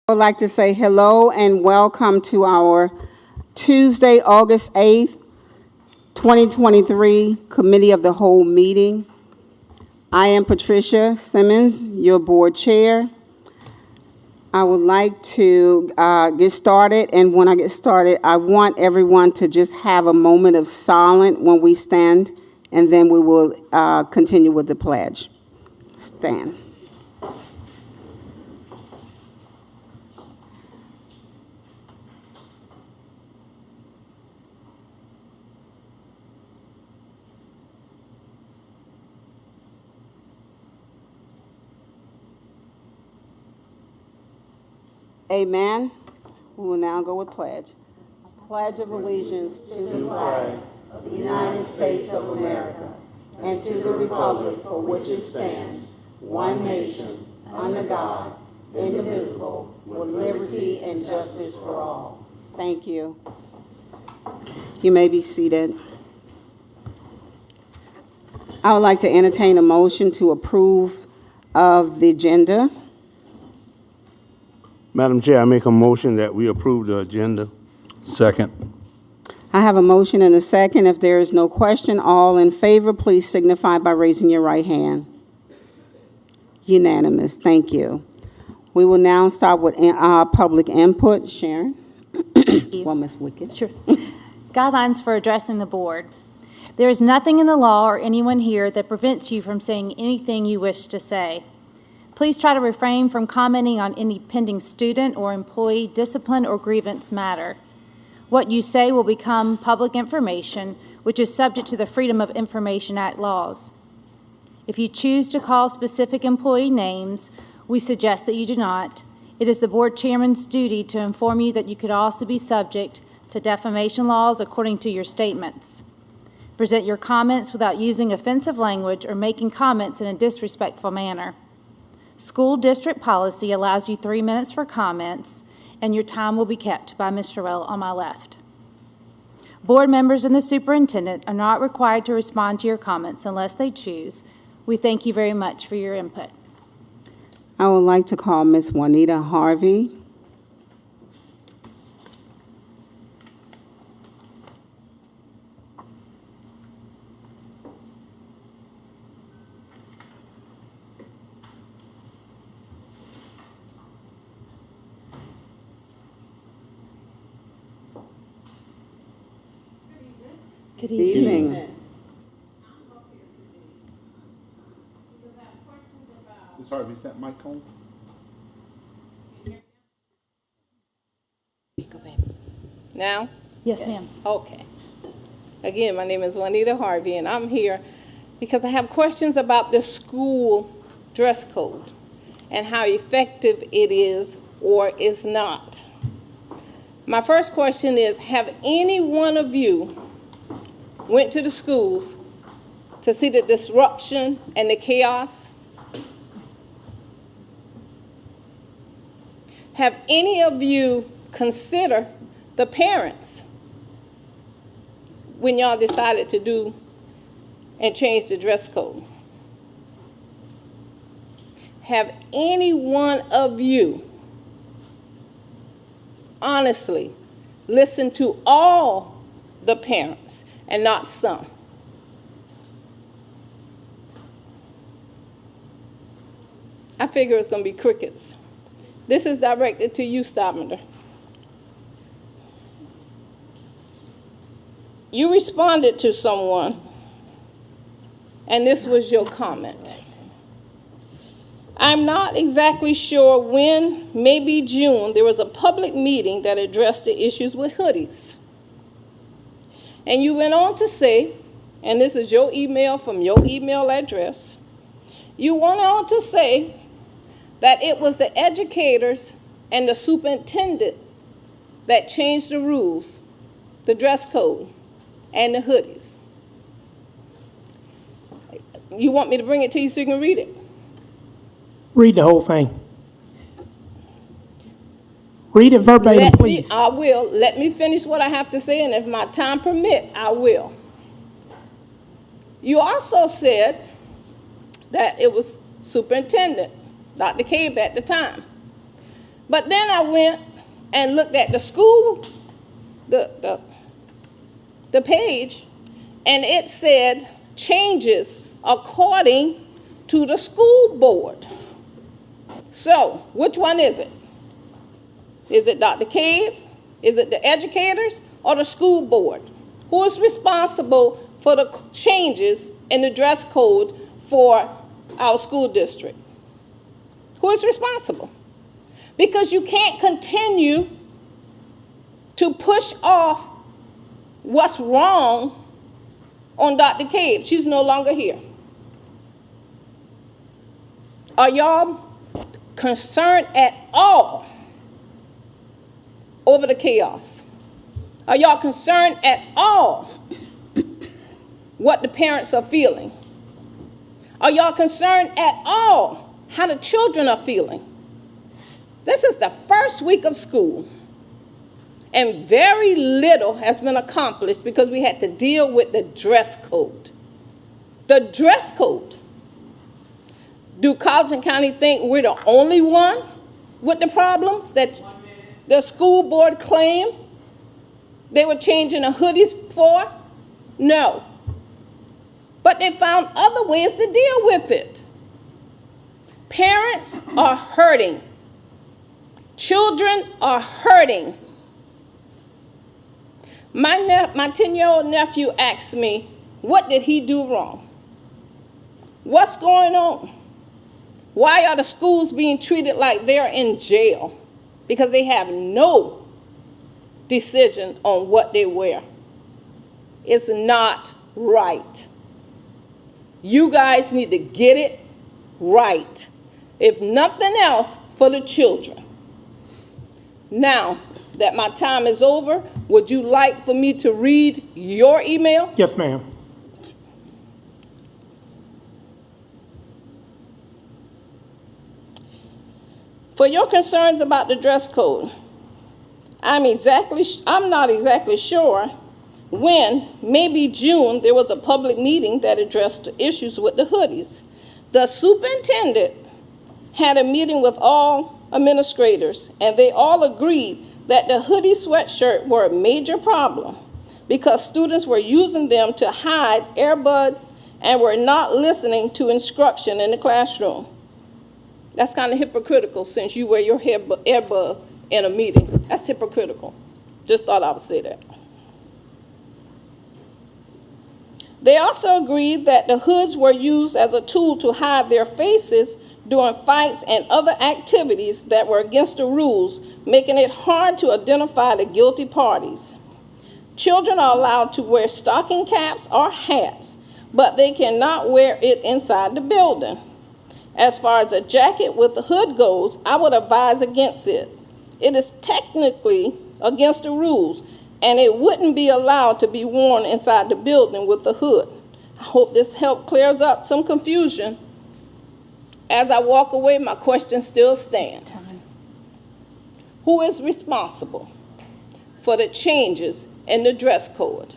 I would like to say hello and welcome to our Tuesday, August 8th, 2023 Committee of the Whole meeting. I am Patricia Simmons, your board chair. I would like to get started, and when I get started, I want everyone to just have a moment of silence when we stand, and then we will continue with the pledge. Stand. Amen. We will now go with pledge. Pledge of allegiance to the flag of the United States of America and to the republic for which it stands, one nation, under God, indivisible, with liberty and justice for all. Thank you. You may be seated. I would like to entertain a motion to approve of the agenda. Madam Chair, I make a motion that we approve the agenda. Second. I have a motion and a second. If there is no question, all in favor, please signify by raising your right hand. Unanimous. Thank you. We will now start with public input. Sharon? Well, Ms. Wickett. Sure. Guidelines for addressing the board. There is nothing in the law or anyone here that prevents you from saying anything you wish to say. Please try to refrain from commenting on any pending student or employee discipline or grievance matter. What you say will become public information, which is subject to the Freedom of Information Act laws. If you choose to call specific employee names, we suggest that you do not. It is the board chairman's duty to inform you that you could also be subject to defamation laws according to your statements. Present your comments without using offensive language or making comments in a disrespectful manner. School district policy allows you 3 minutes for comments, and your time will be kept by Ms. Sherrill on my left. Board members and the superintendent are not required to respond to your comments unless they choose. We thank you very much for your input. I would like to call Ms. Juanita Harvey. Good Good evening. Ms. Harvey, is that mic on? Now? Yes, ma'am. Okay. Again, my name is Juanita Harvey, and I'm here because I have questions about the school dress code and how effective it is or is not. My first question is, have any one of you went to the schools to see the disruption and the chaos? Have any of you considered the parents when y'all decided to do and change the dress code? Have any one of you honestly listened to all the parents and not some? I figure it's going to be crickets. This is directed to you, Stopmender. You responded to someone, and this was your comment. I'm not exactly sure when, maybe June, there was a public meeting that addressed the issues with hoodies. And you went on to say, and this is your email from your email address, you went on to say that it was the educators and the superintendent that changed the rules, the dress code, and the hoodies. You want me to bring it to you so you can read it? Read the whole thing. Read it verbatim, please. I will. Let me finish what I have to say, and if my time permit, I will. You also said that it was superintendent, Dr. Cabe at the time, But then I went and looked at the school, the page, and it said changes according to the school board. So, which one is it? Is it Dr. Cave? Is it the educators or the school board? Who is responsible for the changes in the dress code for our school district? Who is responsible? Because you can't continue to push off what's wrong on Dr. Cave. She's no longer here. Are y'all concerned at all over the chaos? Are y'all concerned at all what the parents are feeling? Are y'all concerned at all how the children are feeling? This is the first week of school, and very little has been accomplished because we had to deal with the dress code. The dress code. Do Colleton County think we're the only one with the problems that the school board claimed they were changing the hoodies for? No. But they found other ways to deal with it. Parents are hurting. Children are hurting. My 10-year-old nephew asked me, what did he do wrong? What's going on? Why are the schools being treated like they're in jail? Because they have no decision on what they wear. It's not right. You guys need to get it right. If nothing else, for the children. Now that my time is over, would you like for me to read your email? Yes, ma'am. For your concerns about the dress code, I'm not exactly sure when, maybe June, there was a public meeting that addressed the issues with the hoodies. The superintendent had a meeting with all administrators, and they all agreed that the hoodie sweatshirt were a major problem because students were using them to hide earbud and were not listening to instruction in the classroom. That's kind of hypocritical since you wear your earbuds in a meeting. That's hypocritical. Just thought I would say that. They also agreed that the hoods were used as a tool to hide their faces during fights and other activities that were against the rules, making it hard to identify the guilty parties. Children are allowed to wear stocking caps or hats, but they cannot wear it inside the building. As far as a jacket with the hood goes, I would advise against it. It is technically against the rules, and it wouldn't be allowed to be worn inside the building with the hood. I hope this help clears up some confusion. As I walk away, my question still stands. Who is responsible for the changes in the dress code?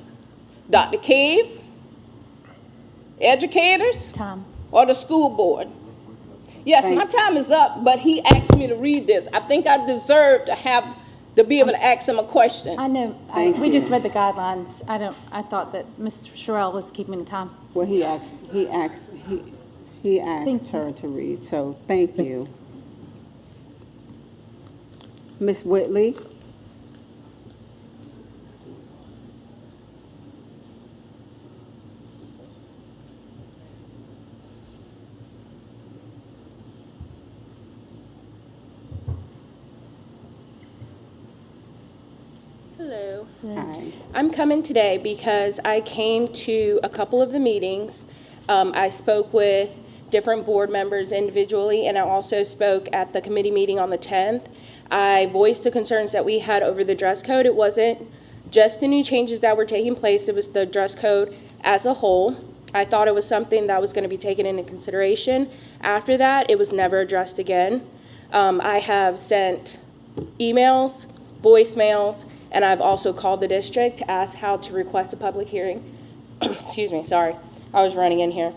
Dr. Cave, educators, or the school board? Yes, my time is up, but he asked me to read this. I think I deserve to be able to ask him a question. I know, we just read the guidelines. I thought that Ms. Sherrill was keeping the time. Well, he asked her to read, so thank you. Ms. Whitley? Hello. Hi. I'm coming today because I came to a couple of the meetings. I spoke with different board members individually, and I also spoke at the committee meeting on the 10th. I voiced the concerns that we had over the dress code. It wasn't just the new changes that were taking place, it was the dress code as a whole. I thought it was something that was going to be taken into consideration. After that, it was never addressed again. I have sent emails, voicemails, and I've also called the district to ask how to request a public hearing. Excuse me, sorry, I was running in here.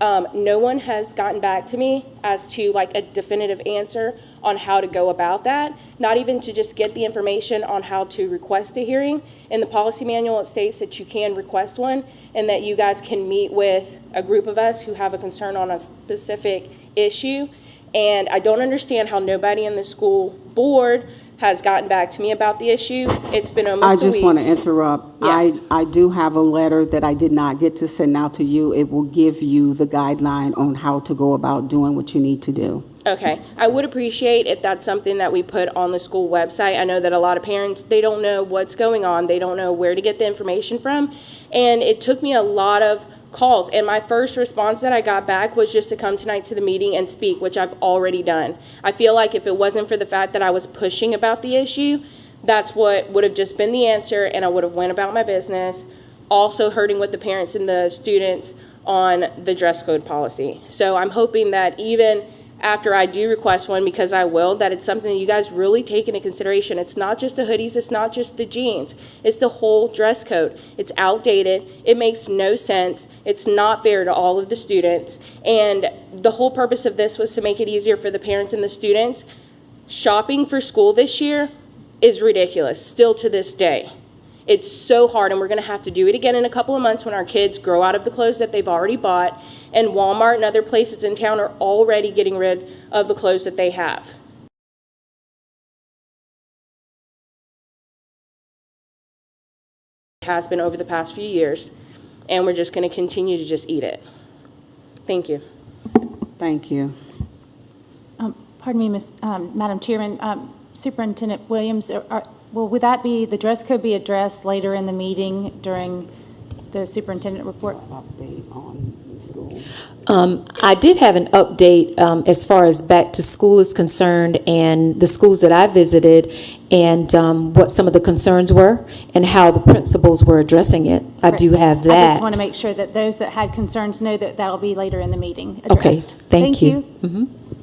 No one has gotten back to me as to like a definitive answer on how to go about that, not even to just get the information on how to request a hearing. In the policy manual, it states that you can request one and that you guys can meet with a group of us who have a concern on a specific issue. And I don't understand how nobody in the school board has gotten back to me about the issue. It's been I almost a week. just want to interrupt. Yes. I do have a letter that I did not get to send out to you. It will give you the guideline on how to go about doing what you need to do. Okay, I would appreciate if that's something that we put on the school website. I know that a lot of parents, they don't know what's going on. They don't know where to get the information from. And it took me a lot of calls. And my first response that I got back was just to come tonight to the meeting and speak, which I've already done. I feel like if it wasn't for the fact that I was pushing about the issue, that's what would have just been the answer, and I would have went about my business, also hurting with the parents and the students on the dress code policy. So I'm hoping that even after I do request one, because I will, that it's something that you guys really take into consideration. It's not just the hoodies, it's not just the jeans, it's the whole dress code. It's outdated, it makes no sense, it's not fair to all of the students, and the whole purpose of this was to make it easier for the parents and the students. Shopping for school this year is ridiculous, still to this day. It's so hard, and we're going to have to do it again in a couple of months when our kids grow out of the clothes that they've already bought, and Walmart and other places in town are already getting rid of the clothes that they have. It has been over the past few years, and we're just going to continue to just eat it. Thank you. Thank you. Pardon me, Madam Chairman, Superintendent Williams, would that be, the dress code be addressed later in the meeting during the superintendent report? Update on the school. I did have an update as far as back to school is concerned and the schools that I visited and what some of the concerns were and how the principals were addressing it. I do have that. I just want to make sure that those that had concerns know that that'll be later in the meeting Okay, addressed. thank you.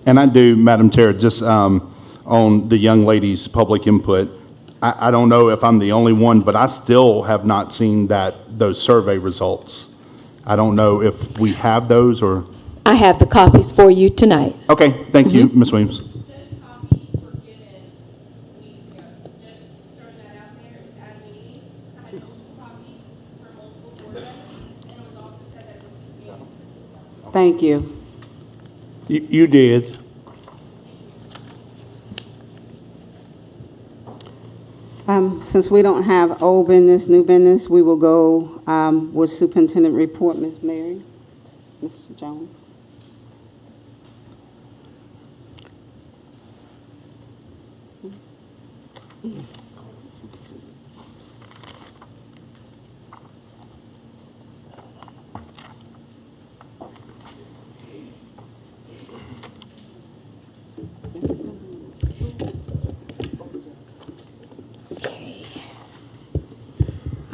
And I do, Madam Chair, just on the young lady's public input, I don't know if I'm the only one, but I still have not seen those survey results. I don't know if we have those or, I have the copies for you tonight. okay, thank you, Ms. Williams. Those copies were given weeks ago. Just throwing that out there, it was at a meeting. I had multiple copies for multiple board members, and it was also said that it would be scanned into the system. Thank you. You did. Since we don't have old business, new business, we will go with superintendent report, Ms. Mary. Mr. Jones.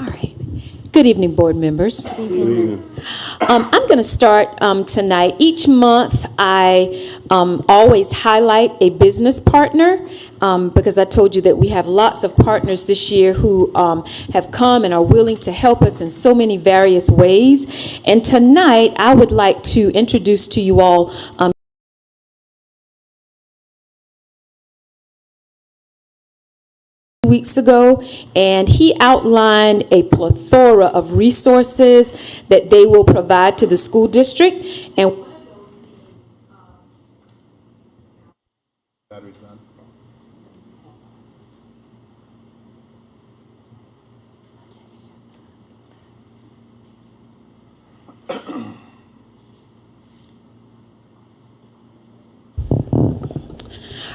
All right. Good evening, board members. I'm going to start tonight. Each month, I always highlight a business partner because I told you that we have lots of partners this year who have come and are willing to help us in so many various ways. And tonight, I would like to introduce to you all weeks ago, and he outlined a plethora of resources that they will provide to the school district. And Battery's done.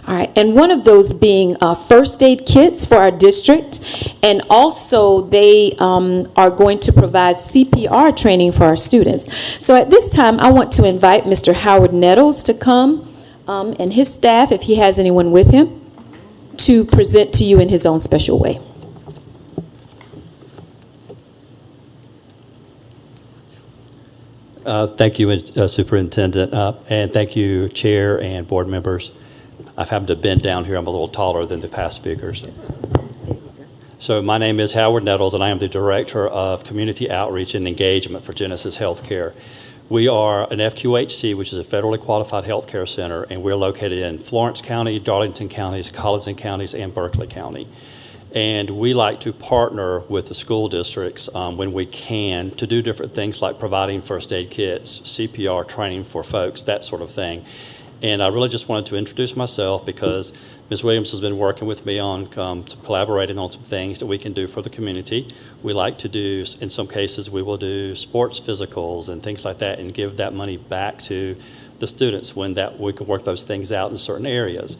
all right, and one of those being first aid kits for our district, and also they are going to provide CPR training for our students. So at this time, I want to invite Mr. Howard Nettles to come and his staff, if he has anyone with him, to present to you in his own special way. Thank you, Superintendent, and thank you, Chair and board members. I've happened to bend down here. I'm a little taller than the past speakers. So my name is Howard Nettles, and I am the Director of Community Outreach and Engagement for Genesis Healthcare. We are an FQHC, which is a federally qualified healthcare center, and we're located in Florence County, Darlington counties, Colleton counties, and Berkeley County. And we like to partner with the school districts when we can to do different things like providing first aid kits, CPR training for folks, that sort of thing. And I really just wanted to introduce myself because Ms. Williams has been working with me on collaborating on some things that we can do for the community. We like to do, in some cases, we will do sports physicals and things like that and give that money back to the students when that we can work those things out in certain areas.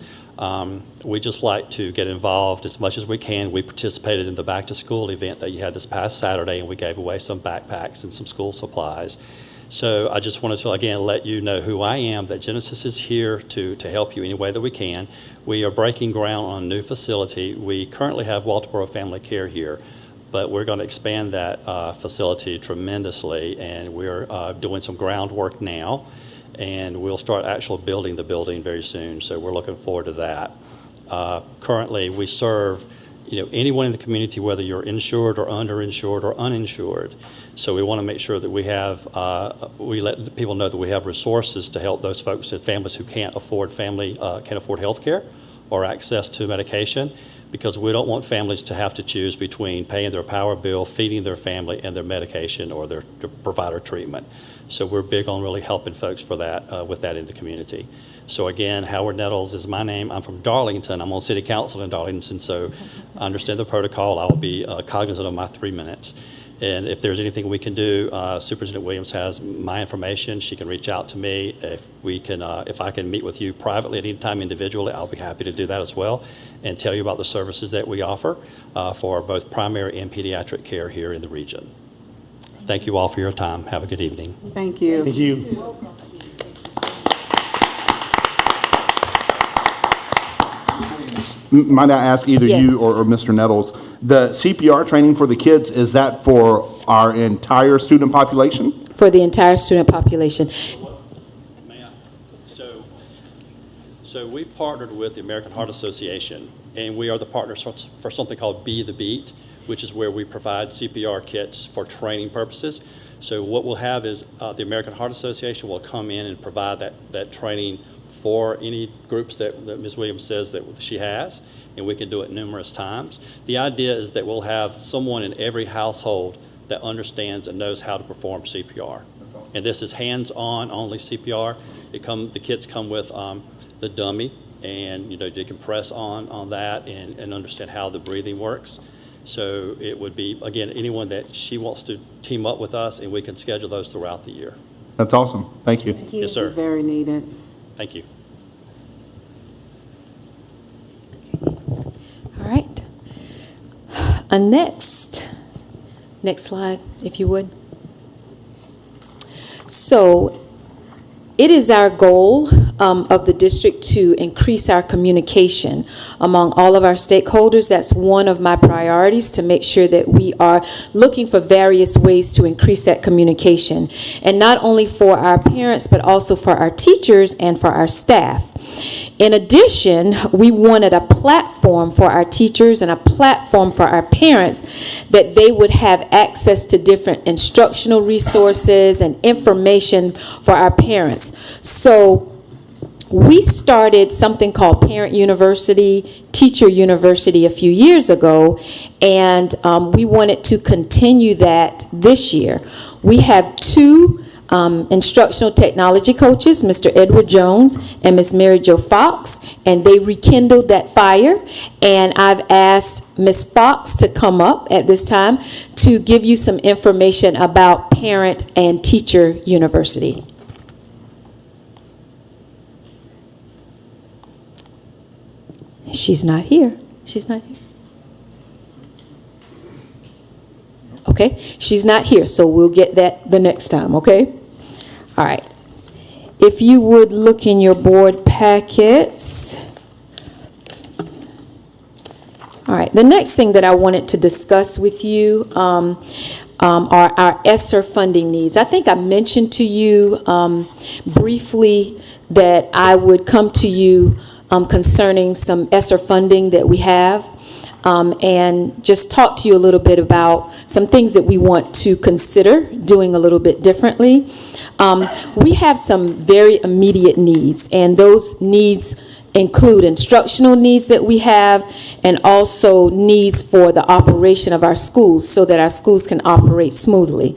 We just like to get involved as much as we can. We participated in the back to school event that you had this past Saturday, and we gave away some backpacks and some school supplies. So I just wanted to, again, let you know who I am, that Genesis is here to help you any way that we can. We are breaking ground on a new facility. We currently have Walterboro Family Care here, but we're going to expand that facility tremendously, and we're doing some groundwork now, and we'll start actually building the building very soon, so we're looking forward to that. Currently, we serve anyone in the community, whether you're insured or underinsured or uninsured. So we want to make sure that we have, we let people know that we have resources to help those folks and families who can't afford health care or access to medication, because we don't want families to have to choose between paying their power bill, feeding their family, and their medication or their provider treatment. So we're big on really helping folks for that, with that in the community. So again, Howard Nettles is my name. I'm from Darlington. I'm on City Council in Darlington, so I understand the protocol. I will be cognizant of my 3 minutes. And if there's anything we can do, Superintendent Williams has my information. She can reach out to me. If I can meet with you privately at any time individually, I'll be happy to do that as well and tell you about the services that we offer for both primary and pediatric care here in the region. Thank you all for your time. Have a good evening. Thank you. Thank you. Might I ask either Yes. you or Mr. Nettles, the CPR training for the kids, is that for our entire student population? For the entire student population. May I? So we've partnered with the American Heart Association, and we are the partners for something called Be the Beat, which is where we provide CPR kits for training purposes. So what we'll have is the American Heart Association will come in and provide that training for any groups that Ms. Williams says that she has, and we can do it numerous times. The idea is that we'll have someone in every household that understands and knows how to perform CPR. And this is hands-on only CPR. The kits come with the dummy, and they can press on that and understand how the breathing works. So it would be, again, anyone that she wants to team up with us, and we can schedule those throughout the year. That's awesome. Thank you. Yes, sir. Very needed. Thank you. All right. Next slide, if you would. So it is our goal of the district to increase our communication among all of our stakeholders. That's one of my priorities, to make sure that we are looking for various ways to increase that communication. And not only for our parents, but also for our teachers and for our staff. In addition, we wanted a platform for our teachers and a platform for our parents, that they would have access to different instructional resources and information for our parents. So we started something called Parent University, Teacher University a few years ago, and we wanted to continue that this year. We have two instructional technology coaches, Mr. Edward Jones and Ms. Mary Jo Fox, and they rekindled that fire. And I've asked Ms. Fox to come up at this time to give you some information about Parent and Teacher University. She's not here. She's not here. Okay, she's not here, so we'll get that the next time, okay? All right. If you would look in your board packets. All right, the next thing that I wanted to discuss with you are our ESSER funding needs. I think I mentioned to you briefly that I would come to you concerning some ESSER funding that we have. And just talk to you a little bit about some things that we want to consider doing a little bit differently. We have some very immediate needs, and those needs include instructional needs that we have and also needs for the operation of our schools so that our schools can operate smoothly.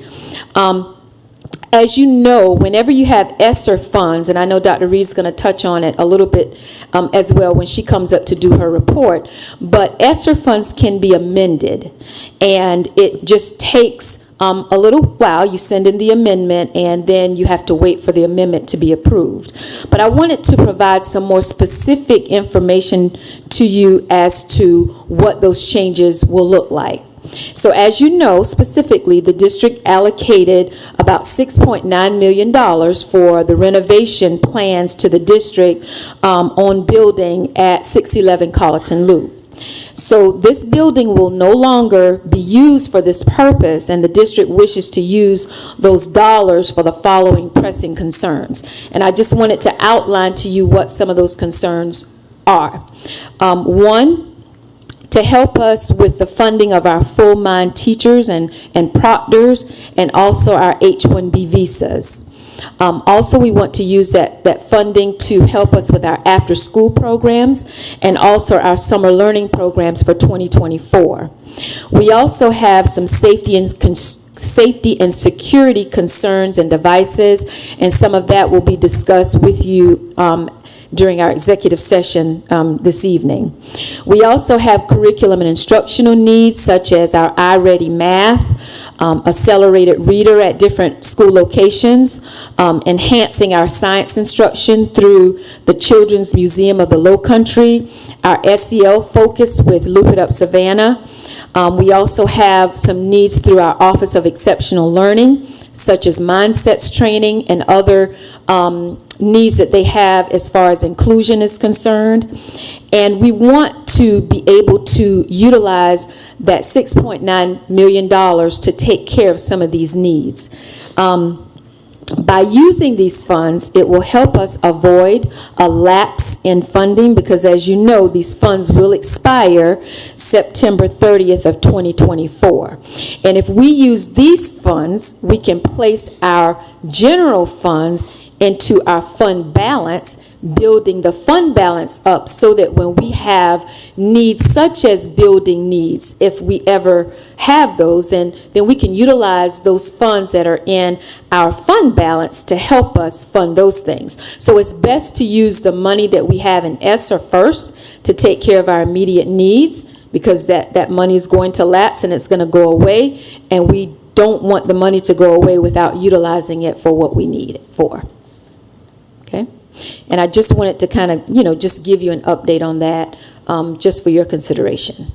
As you know, whenever you have ESSER funds, and I know Dr. Reed's going to touch on it a little bit as well when she comes up to do her report, but ESSER funds can be amended, and it just takes a little while. You send in the amendment, and then you have to wait for the amendment to be approved. But I wanted to provide some more specific information to you as to what those changes will look like. So as you know, specifically, the district allocated about $6.9 million for the renovation plans to the district on building at 611 Colleton Loop. So this building will no longer be used for this purpose, and the district wishes to use those dollars for the following pressing concerns. And I just wanted to outline to you what some of those concerns are. One, to help us with the funding of our full-mind teachers and proctors, and also our H-1B visas. Also, we want to use that funding to help us with our after-school programs and also our summer learning programs for 2024. We also have some safety and security concerns and devices, and some of that will be discussed with you during our executive session this evening. We also have curriculum and instructional needs such as our iReady Math, accelerated reader at different school locations, enhancing our science instruction through the Children's Museum of the Lowcountry, our SEL focus with Loop It Up Savannah. We also have some needs through our Office of Exceptional Learning, such as mindsets training and other needs that they have as far as inclusion is concerned. And we want to be able to utilize that $6.9 million to take care of some of these needs. By using these funds, it will help us avoid a lapse in funding because, as you know, these funds will expire September 30th of 2024. And if we use these funds, we can place our general funds into our fund balance, building the fund balance up so that when we have needs such as building needs, if we ever have those, then we can utilize those funds that are in our fund balance to help us fund those things. So it's best to use the money that we have in ESSER first to take care of our immediate needs, because that money is going to lapse and it's going to go away, and we don't want the money to go away without utilizing it for what we need it for. Okay? And I just wanted to kind of, just give you an update on that, just for your consideration.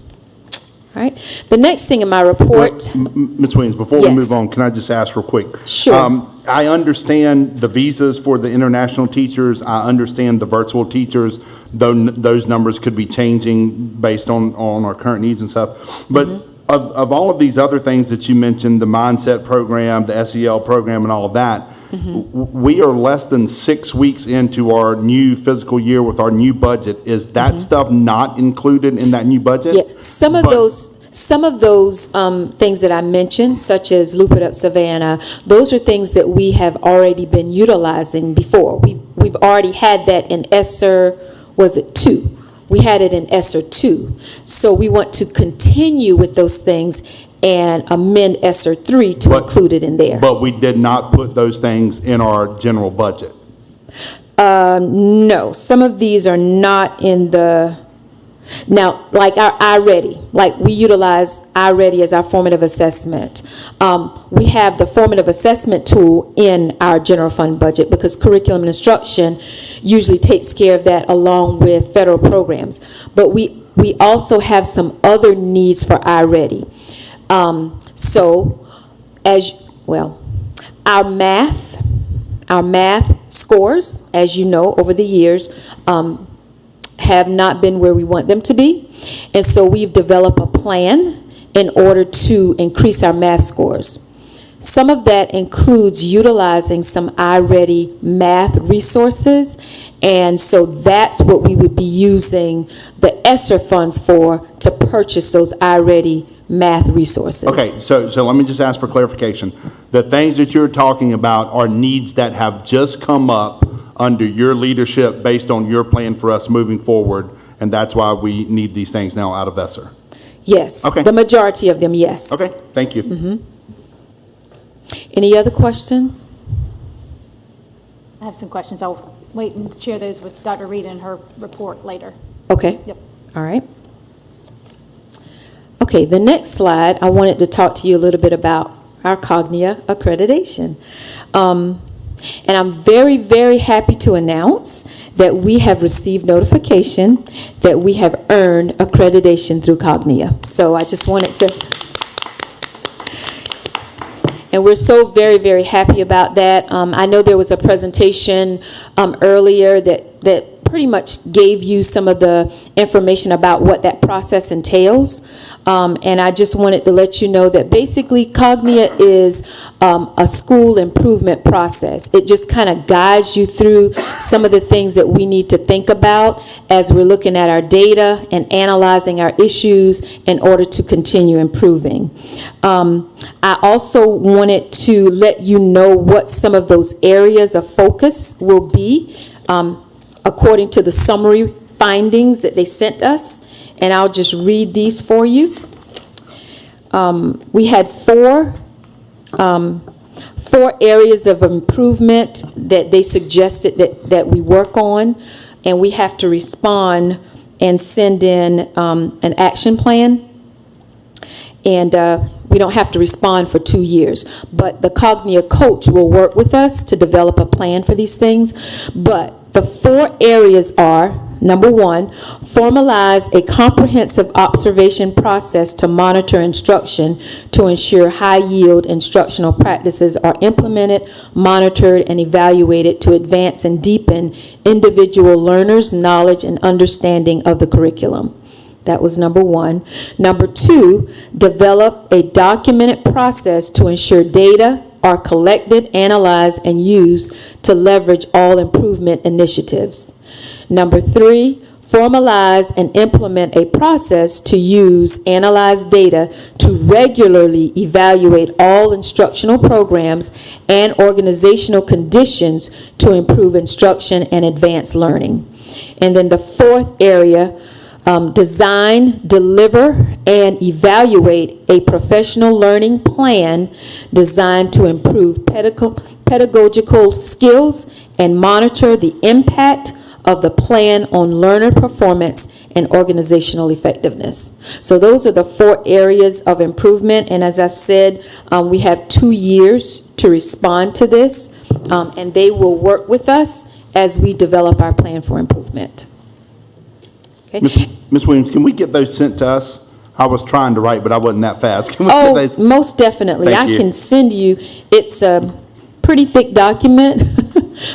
All right? The next thing in my report. Ms. Williams, before we move on, can I just ask real quick? Sure. I understand the visas for the international teachers. I understand the virtual teachers, though those numbers could be changing based on our current needs and stuff. But of all of these other things that you mentioned, the Mindset program, the SEL program, and all of that, we are less than 6 weeks into our new fiscal year with our new budget. Is that stuff not included in that new budget? Yeah, some of those things that I mentioned, such as Loop It Up Savannah, those are things that we have already been utilizing before. We've already had that in ESSER, was it 2? We had it in ESSER 2. So we want to continue with those things and amend ESSER 3 to include it in there. But we did not put those things in our general budget. No, some of these are not in the, now, like our iReady, like we utilize iReady as our formative assessment. We have the formative assessment tool in our general fund budget because curriculum and instruction usually takes care of that along with federal programs. But we also have some other needs for iReady. So, our math scores, as you know, over the years, have not been where we want them to be. And so we've developed a plan in order to increase our math scores. Some of that includes utilizing some iReady math resources. And so that's what we would be using the ESSER funds for, to purchase those iReady math resources. Okay, so let me just ask for clarification. The things that you're talking about are needs that have just come up under your leadership based on your plan for us moving forward, and that's why we need these things now out of ESSER? Yes. Okay. The majority of them, yes. Okay, thank you. Any other questions? I have some questions. I'll wait and share those with Dr. Reed in her report later. Okay. Yep. All right. Okay, the next slide, I wanted to talk to you a little bit about our Cognia accreditation. And I'm very, very happy to announce that we have received notification that we have earned accreditation through Cognia. So I just wanted to, and we're so very, very happy about that. I know there was a presentation earlier that pretty much gave you some of the information about what that process entails. And I just wanted to let you know that basically Cognia is a school improvement process. It just kind of guides you through some of the things that we need to think about as we're looking at our data and analyzing our issues in order to continue improving. I also wanted to let you know what some of those areas of focus will be according to the summary findings that they sent us, and I'll just read these for you. We had four areas of improvement that they suggested that we work on, and we have to respond and send in an action plan. And we don't have to respond for 2 years. But the Cognia coach will work with us to develop a plan for these things. But the four areas are, number one, formalize a comprehensive observation process to monitor instruction to ensure high-yield instructional practices are implemented, monitored, and evaluated to advance and deepen individual learners' knowledge and understanding of the curriculum. That was number one. Number two, develop a documented process to ensure data are collected, analyzed, and used to leverage all improvement initiatives. Number three, formalize and implement a process to use analyzed data to regularly evaluate all instructional programs and organizational conditions to improve instruction and advance learning. And then the fourth area, design, deliver, and evaluate a professional learning plan designed to improve pedagogical skills and monitor the impact of the plan on learner performance and organizational effectiveness. So those are the four areas of improvement, and as I said, we have 2 years to respond to this, and they will work with us as we develop our plan for improvement. Okay. Ms. Williams, can we get those sent to us? I was trying to write, but I wasn't that fast. Can we get those? Most definitely. Thank I you. can send you, it's a pretty thick document,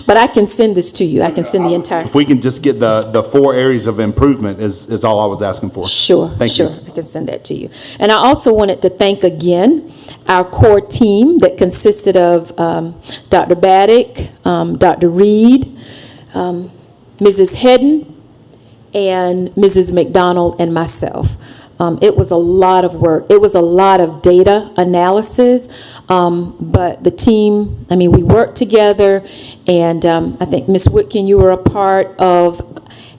but I can send this to you. I can send the entire. If we can just get the four areas of improvement is all I was asking for. Sure, Thank sure. you. I can send that to you. And I also wanted to thank again our core team that consisted of Dr. Baddick, Dr. Reed, Mrs. Hedden, and Mrs. McDonald and myself. It was a lot of work. It was a lot of data analysis, but the team, I mean, we worked together, and I think Ms. Whitkin, you were a part of,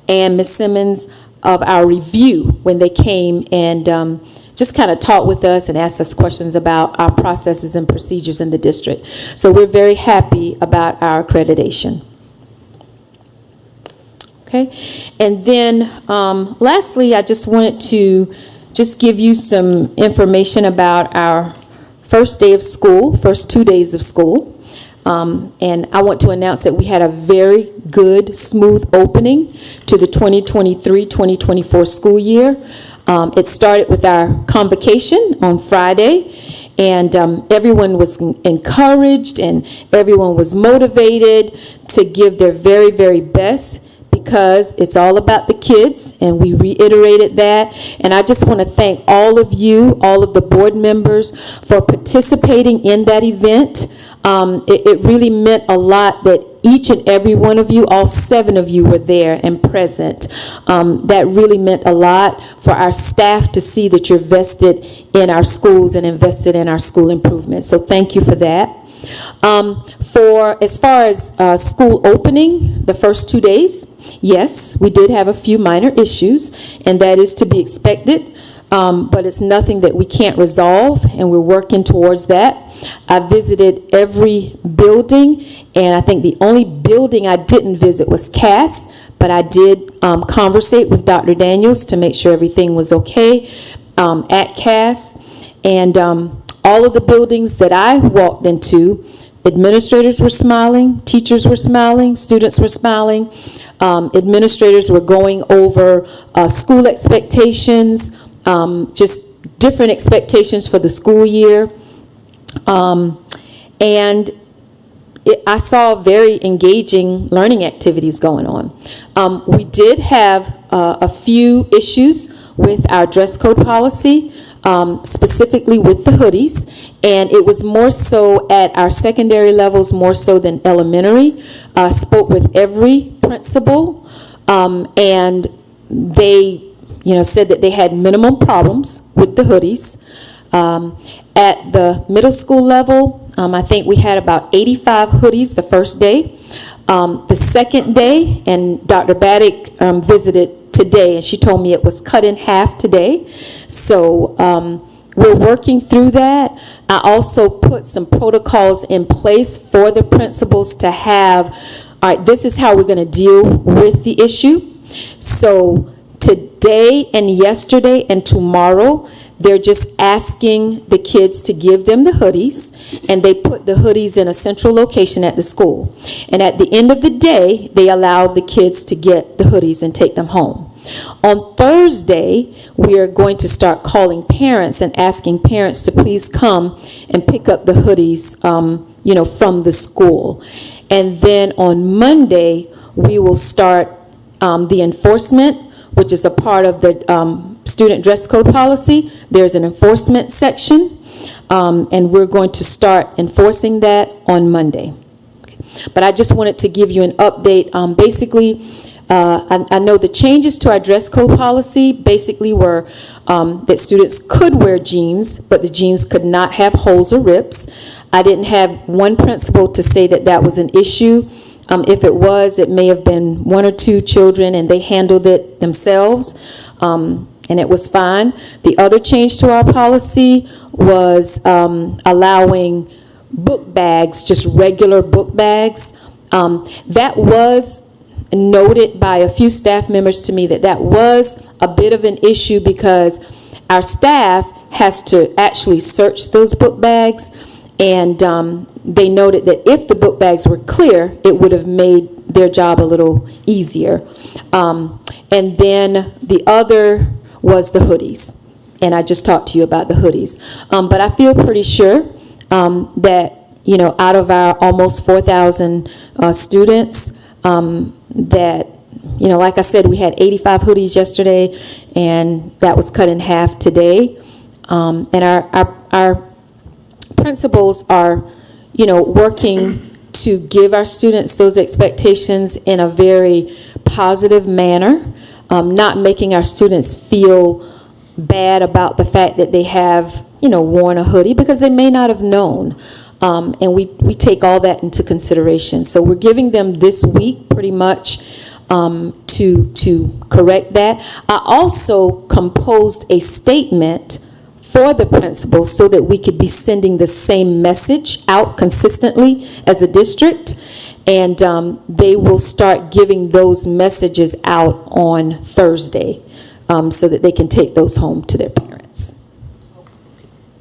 and Ms. Simmons, of our review when they came and just kind of talked with us and asked us questions about our processes and procedures in the district. So we're very happy about our accreditation. Okay, and then lastly, I just wanted to just give you some information about our first day of school, first 2 days of school. And I want to announce that we had a very good, smooth opening to the 2023-2024 school year. It started with our convocation on Friday, and everyone was encouraged and everyone was motivated to give their very, very best, because it's all about the kids, and we reiterated that. And I just want to thank all of you, all of the board members, for participating in that event. It really meant a lot that each and every one of you, all 7 of you, were there and present. That really meant a lot for our staff to see that you're vested in our schools and invested in our school improvement. So thank you for that. For as far as school opening, the first 2 days, yes, we did have a few minor issues, and that is to be expected. But it's nothing that we can't resolve, and we're working towards that. I visited every building, and I think the only building I didn't visit was Cass, but I did conversate with Dr. Daniels to make sure everything was okay at Cass. And all of the buildings that I walked into, administrators were smiling, teachers were smiling, students were smiling. Administrators were going over school expectations, just different expectations for the school year. And I saw very engaging learning activities going on. We did have a few issues with our dress code policy, specifically with the hoodies, and it was more so at our secondary levels, more so than elementary. Spoke with every principal, and they said that they had minimum problems with the hoodies. At the middle school level, I think we had about 85 hoodies the first day. The second day, and Dr. Baddick visited today, and she told me it was cut in half today. So we're working through that. I also put some protocols in place for the principals to have, all right, this is how we're going to deal with the issue. So today and yesterday and tomorrow, they're just asking the kids to give them the hoodies, and they put the hoodies in a central location at the school. And at the end of the day, they allowed the kids to get the hoodies and take them home. On Thursday, we are going to start calling parents and asking parents to please come and pick up the hoodies, from the school. And then on Monday, we will start the enforcement, which is a part of the student dress code policy. There's an enforcement section, and we're going to start enforcing that on Monday. But I just wanted to give you an update. Basically, I know the changes to our dress code policy basically were that students could wear jeans, but the jeans could not have holes or rips. I didn't have one principal to say that that was an issue. If it was, it may have been 1 or 2 children, and they handled it themselves, and it was fine. The other change to our policy was allowing book bags, just regular book bags. That was noted by a few staff members to me that was a bit of an issue because our staff has to actually search those book bags, and they noted that if the book bags were clear, it would have made their job a little easier. And then the other was the hoodies, and I just talked to you about the hoodies. But I feel pretty sure that, out of our almost 4,000 students, that, like I said, we had 85 hoodies yesterday, and that was cut in half today. And our principals are, working to give our students those expectations in a very positive manner, not making our students feel bad about the fact that they have, worn a hoodie, because they may not have known. And we take all that into consideration. So we're giving them this week pretty much to correct that. I also composed a statement for the principals so that we could be sending the same message out consistently as a district. And they will start giving those messages out on Thursday so that they can take those home to their parents.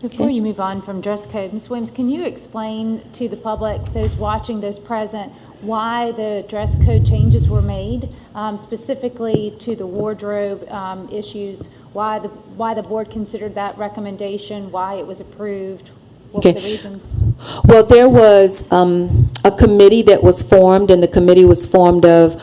Before you move on from dress code, Ms. Williams, can you explain to the public, those watching, those present, why the dress code changes were made, specifically to the wardrobe issues, why the board considered that recommendation, why it was approved, what were the reasons? Well, there was a committee that was formed, and the committee was formed of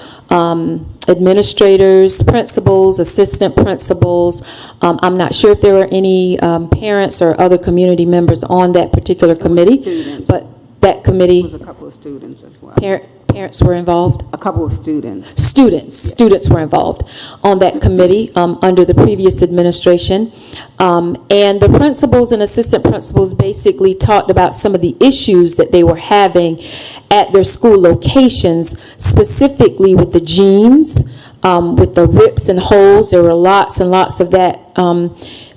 administrators, principals, assistant principals. I'm not sure if there were any parents or other community members on that particular committee, Students. but that that committee, It was a couple of students as well. parents were involved? A couple of students. Students were involved on that committee under the previous administration. And the principals and assistant principals basically talked about some of the issues that they were having at their school locations, specifically with the jeans, with the rips and holes. There were lots and lots of that,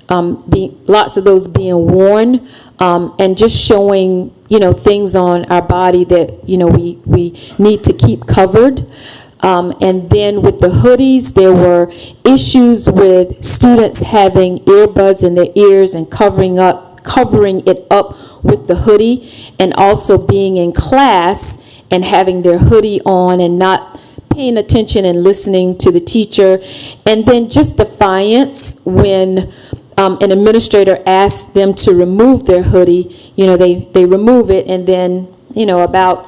lots of those being worn, and just showing, things on our body that, we need to keep covered. And then with the hoodies, there were issues with students having earbuds in their ears and covering it up with the hoodie, and also being in class and having their hoodie on and not paying attention and listening to the teacher. And then just defiance when an administrator asked them to remove their hoodie. They remove it, and then, about,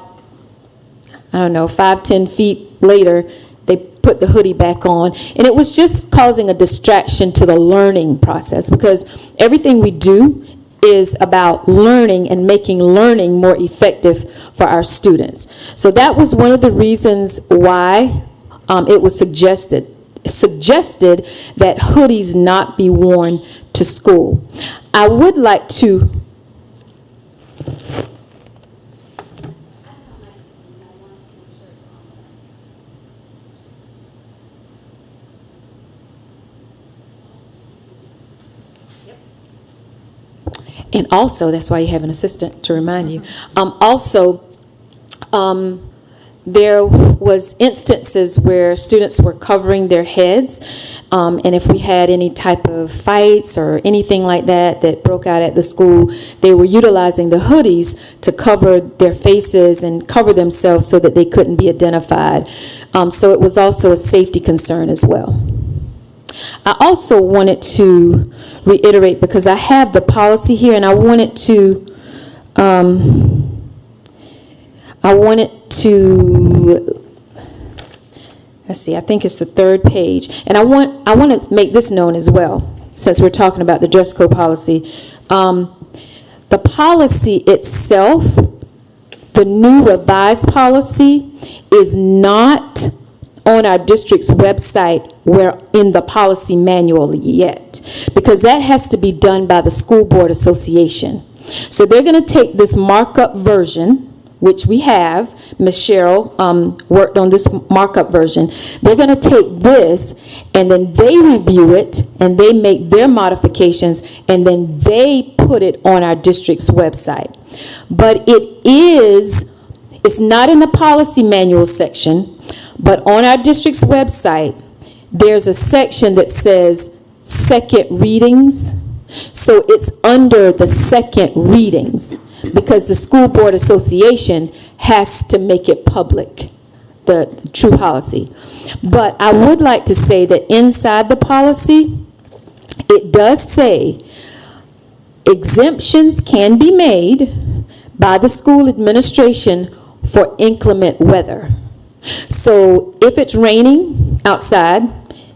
5-10 feet later, they put the hoodie back on. And it was just causing a distraction to the learning process, because everything we do is about learning and making learning more effective for our students. So that was one of the reasons why it was suggested that hoodies not be worn to school. I would like to and also, that's why you have an assistant to remind you. There was instances where students were covering their heads, and if we had any type of fights or anything like that broke out at the school, they were utilizing the hoodies to cover their faces and cover themselves so that they couldn't be identified. So it was also a safety concern as well. I also wanted to reiterate, because I have the policy here, and I wanted to, let's see, I think it's the third page. And I want to make this known as well, since we're talking about the dress code policy. The policy itself, the new revised policy, is not on our district's website where in the policy manual yet, because that has to be done by the School Board Association. So they're going to take this markup version, which we have, Ms. Cheryl worked on this markup version. They're going to take this, and then they review it, and they make their modifications, and then they put it on our district's website. But it's not in the policy manual section, but on our district's website, there's a section that says second readings. So it's under the second readings, because the School Board Association has to make it public, the true policy. But I would like to say that inside the policy, it does say exemptions can be made by the school administration for inclement weather. So if it's raining outside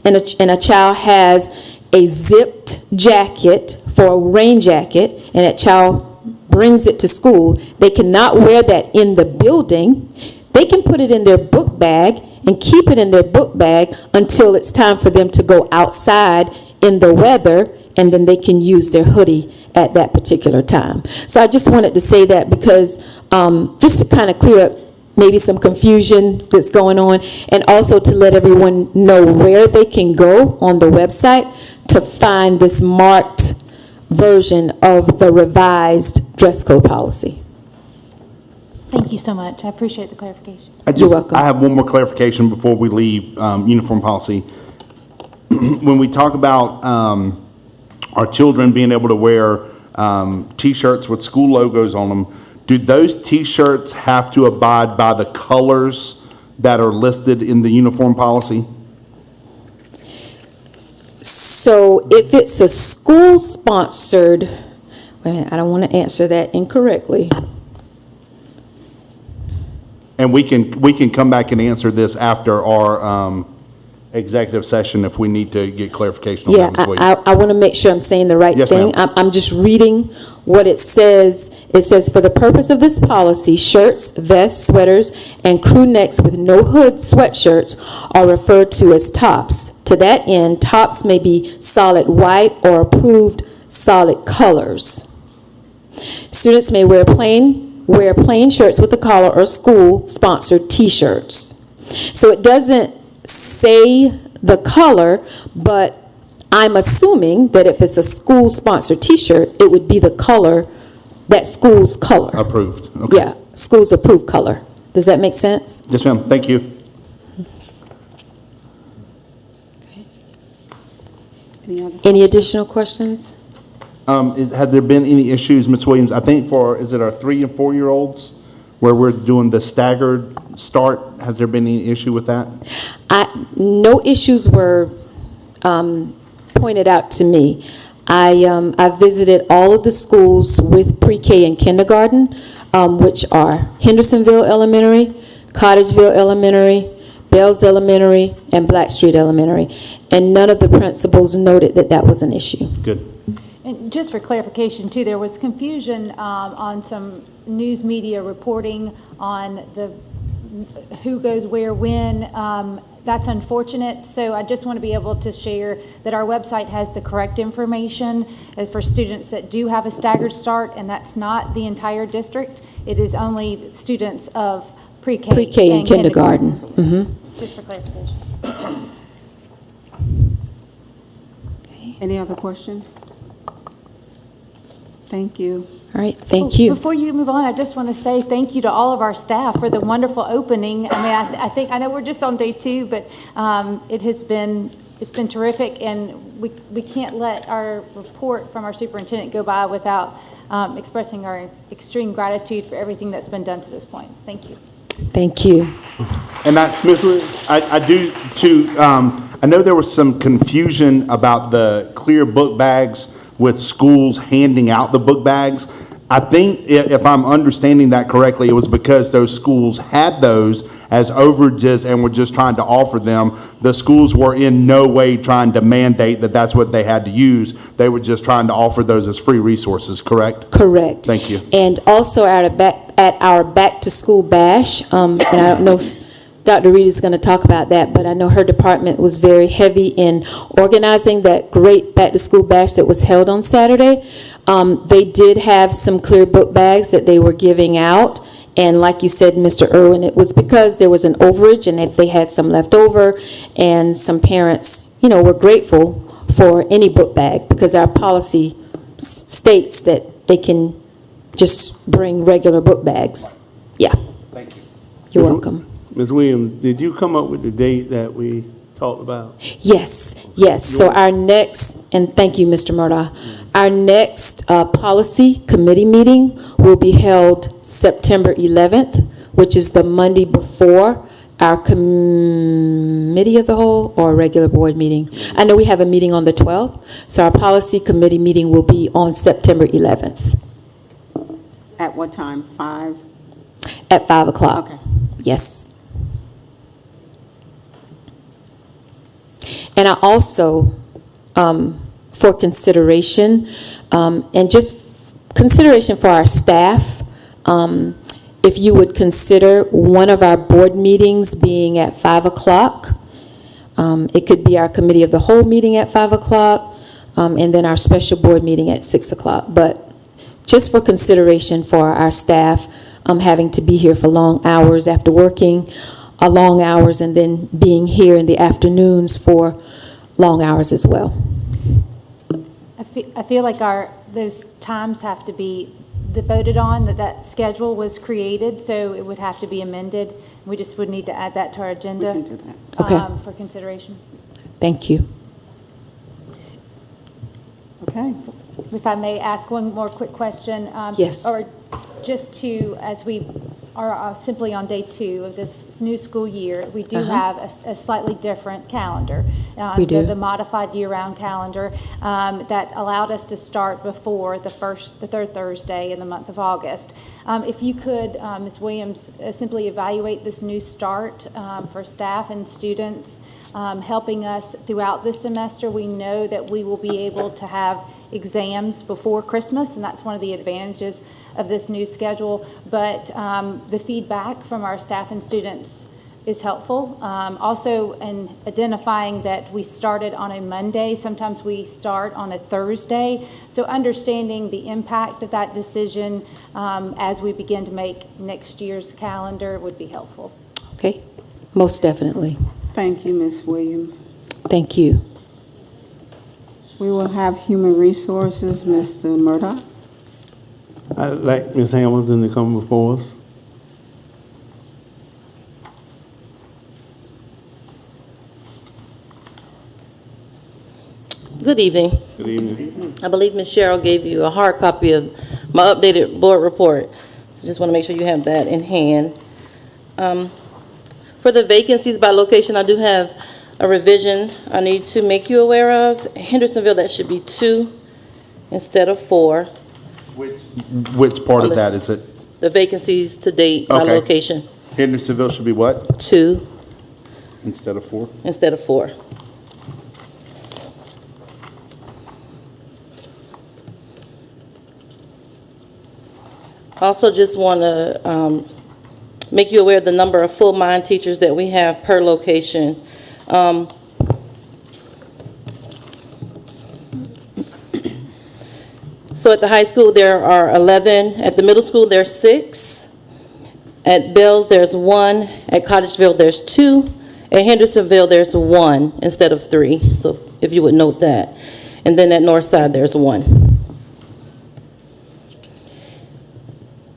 and a child has a zipped jacket for a rain jacket, and that child brings it to school, they cannot wear that in the building. They can put it in their book bag and keep it in their book bag until it's time for them to go outside in the weather, and then they can use their hoodie at that particular time. So I just wanted to say that, because just to kind of clear up maybe some confusion that's going on, and also to let everyone know where they can go on the website to find this marked version of the revised dress code policy. Thank you so much. I appreciate the clarification. You're welcome. I have one more clarification before we leave uniform policy. When we talk about our children being able to wear T-shirts with school logos on them, do those T-shirts have to abide by the colors that are listed in the uniform policy? So if it's a school-sponsored, wait a minute, I don't want to answer that incorrectly. And we can come back and answer this after our executive session if we need to get clarification on Yeah, that, Ms. Williams. I want to make sure I'm saying the right Yes, thing. ma'am. I'm just reading what it says. It says, "For the purpose of this policy, shirts, vests, sweaters, and crew necks with no hood sweatshirts are referred to as tops. To that end, tops may be solid white or approved solid colors. Students may wear plain shirts with a collar or school-sponsored T-shirts." So it doesn't say the color, but I'm assuming that if it's a school-sponsored T-shirt, it would be the color, that school's color. Approved. Okay. Yeah, school's approved color. Does that make sense? Yes, ma'am. Thank you. Any additional questions? Had there been any issues, Ms. Williams, I think is it our 3 and 4 year olds where we're doing the staggered start? Has there been any issue with that? No issues were pointed out to me. I visited all of the schools with pre-K and kindergarten, which are Hendersonville Elementary, Cottageville Elementary, Bells Elementary, and Blackstreet Elementary. And none of the principals noted that that was an issue. Good. And just for clarification too, there was confusion on some news media reporting on who goes where when. That's unfortunate, so I just want to be able to share that our website has the correct information for students that do have a staggered start, and that's not the entire district. It is only students of pre-K And kindergarten. Mm-hmm. Just for clarification. Any other questions? Thank you. All right, thank you. Before you move on, I just want to say thank you to all of our staff for the wonderful opening. I mean, I know we're just on day 2, but it's been terrific, and we can't let our report from our superintendent go by without expressing our extreme gratitude for everything that's been done to this point. Thank you. Thank you. And Ms. Williams, I do too, I know there was some confusion about the clear book bags with schools handing out the book bags. I think if I'm understanding that correctly, it was because those schools had those as overages and were just trying to offer them. The schools were in no way trying to mandate that that's what they had to use. They were just trying to offer those as free resources, correct? Correct. Thank you. And also at our back-to-school bash, and I don't know if Dr. Reed is going to talk about that, but I know her department was very heavy in organizing that great back-to-school bash that was held on Saturday. They did have some clear book bags that they were giving out. And like you said, Mr. Irwin, it was because there was an overage and they had some left over, and some parents, were grateful for any book bag because our policy states that they can just bring regular book bags. Yeah. Thank you. You're welcome. Ms. Williams, did you come up with the date that we talked about? Yes. So our next, and thank you, Mr. Murdaugh, our next policy committee meeting will be held September 11th, which is the Monday before our committee of the whole or regular board meeting. I know we have a meeting on the 12th, so our policy committee meeting will be on September 11th. At what time? 5? At 5 o'clock. Okay. Yes. And I also, for consideration, and just consideration for our staff, if you would consider one of our board meetings being at 5 o'clock. It could be our committee of the whole meeting at 5 o'clock, and then our special board meeting at 6 o'clock. But just for consideration for our staff, having to be here for long hours after working long hours and then being here in the afternoons for long hours as well. I feel like those times have to be voted on, that schedule was created, so it would have to be amended. We just would need to add that to our agenda. We can do that. Okay. For consideration. Thank you. Okay. If I may ask one more quick question. Yes. Or just to, as we are simply on day 2 of this new school year, we do have a slightly different calendar. We do. The modified year-round calendar that allowed us to start before the third Thursday in the month of August. If you could, Ms. Williams, simply evaluate this new start for staff and students helping us throughout this semester. We know that we will be able to have exams before Christmas, and that's one of the advantages of this new schedule. But the feedback from our staff and students is helpful. Also, in identifying that we started on a Monday, sometimes we start on a Thursday. So understanding the impact of that decision as we begin to make next year's calendar would be helpful. Okay, most definitely. Thank you, Ms. Williams. Thank you. We will have Human Resources, Mr. Murdoch. I'd like Ms. Hamilton to come before us. Good evening. Good evening. I believe Ms. Cheryl gave you a hard copy of my updated board report. So just want to make sure you have that in hand. For the vacancies by location, I do have a revision I need to make you aware of. Hendersonville, that should be 2 instead of 4. Which part of that is it? The vacancies to date by Okay. location, Hendersonville should be what 2 instead of 4? instead of 4. Also, just want to make you aware of the number of full mind teachers that we have per location. So at the high school, there are 11. At the middle school, there's 6. At Bells, there's 1. At Cottageville, there's 2. At Hendersonville, there's 1 instead of 3. So if you would note that. And then at Northside, there's 1.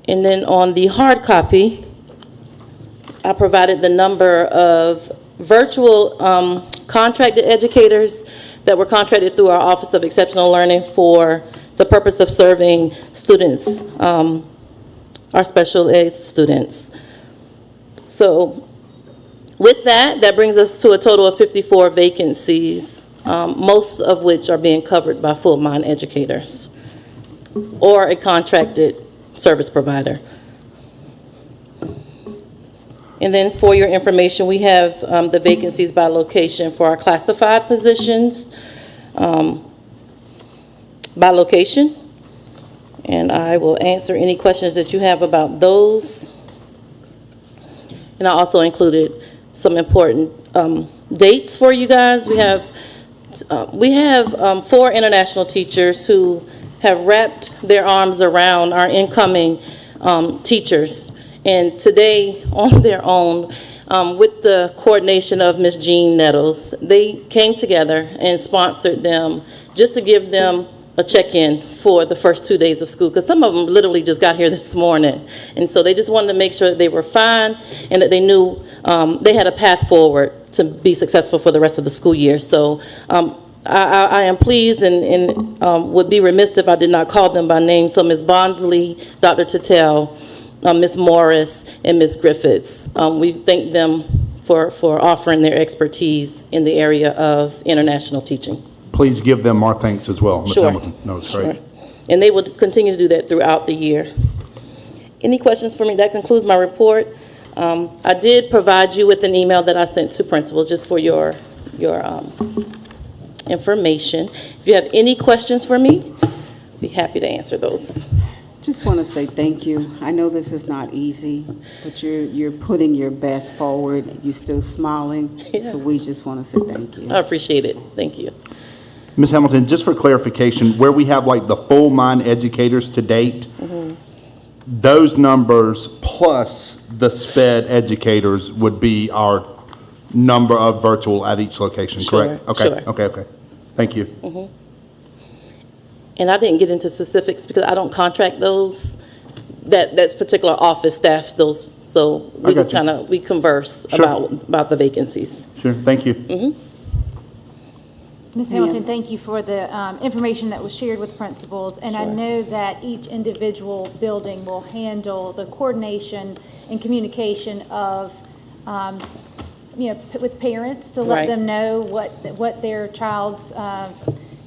And then on the hard copy, I provided the number of virtual contracted educators that were contracted through our Office of Exceptional Learning for the purpose of serving students, our special ed students. So with that, that brings us to a total of 54 vacancies, most of which are being covered by full mind educators or a contracted service provider. And then for your information, we have the vacancies by location for our classified positions by location. And I will answer any questions that you have about those. And I also included some important dates for you guys. We have 4 international teachers who have wrapped their arms around our incoming teachers. And today, on their own, with the coordination of Ms. Jean Nettles, they came together and sponsored them just to give them a check-in for the first 2 days of school, because some of them literally just got here this morning. And so they just wanted to make sure that they were fine and that they knew they had a path forward to be successful for the rest of the school year. So I am pleased and would be remiss if I did not call them by name. So Ms. Bondsley, Dr. Tatel, Ms. Morris, and Ms. Griffiths. We thank them for offering their expertise in the area of international teaching. Please give them our thanks as well, Ms. Sure. Hamilton. No, it's great. Sure. And they will continue to do that throughout the year. Any questions for me? That concludes my report. I did provide you with an email that I sent to principals just for your information. If you have any questions for me, I'd be happy to answer those. Just want to say thank you. I know this is not easy, but you're putting your best forward. You're still smiling, Yeah. so we just want to say thank you. I appreciate it. Thank you. Ms. Hamilton, just for clarification, where we have like the full mind educators to date, those numbers plus the SPED educators would be our number of virtual at each location, correct? Sure, Okay, sure. okay. Thank you. And I didn't get into specifics because I don't contract those, that's particular office staffs, those, so I we got just you. kind of, we converse Sure. about the vacancies. Sure, thank you. Ms. Hamilton, thank you for the information that was shared with principals. And I Sure. know that each individual building will handle the coordination and communication of, with parents to let Right. them know what their child's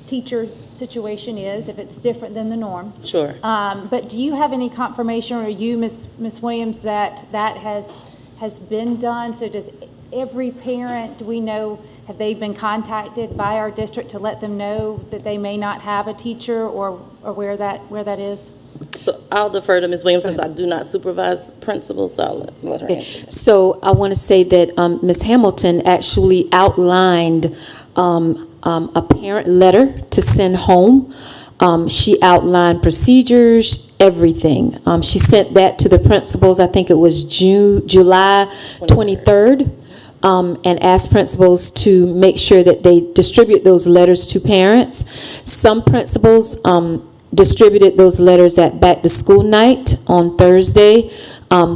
teacher situation is, if it's different than the norm. Sure. But do you have any confirmation, or you, Ms. Williams, that has been done? So does every parent, do we know, have they been contacted by our district to let them know that they may not have a teacher or where that is? So I'll defer to Ms. Williams since I do not supervise principals, so I'll let her answer. So I want to say that Ms. Hamilton actually outlined a parent letter to send home. She outlined procedures, everything. She sent that to the principals, I think it was July 23rd, and asked principals to make sure that they distribute those letters to parents. Some principals distributed those letters at back to school night on Thursday.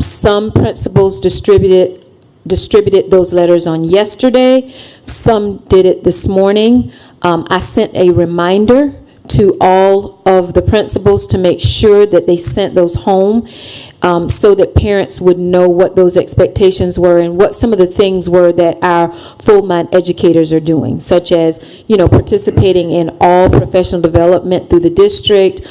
Some principals distributed those letters on yesterday. Some did it this morning. I sent a reminder to all of the principals to make sure that they sent those home, so that parents would know what those expectations were and what some of the things were that our full-mind educators are doing, such as, participating in all professional development through the district.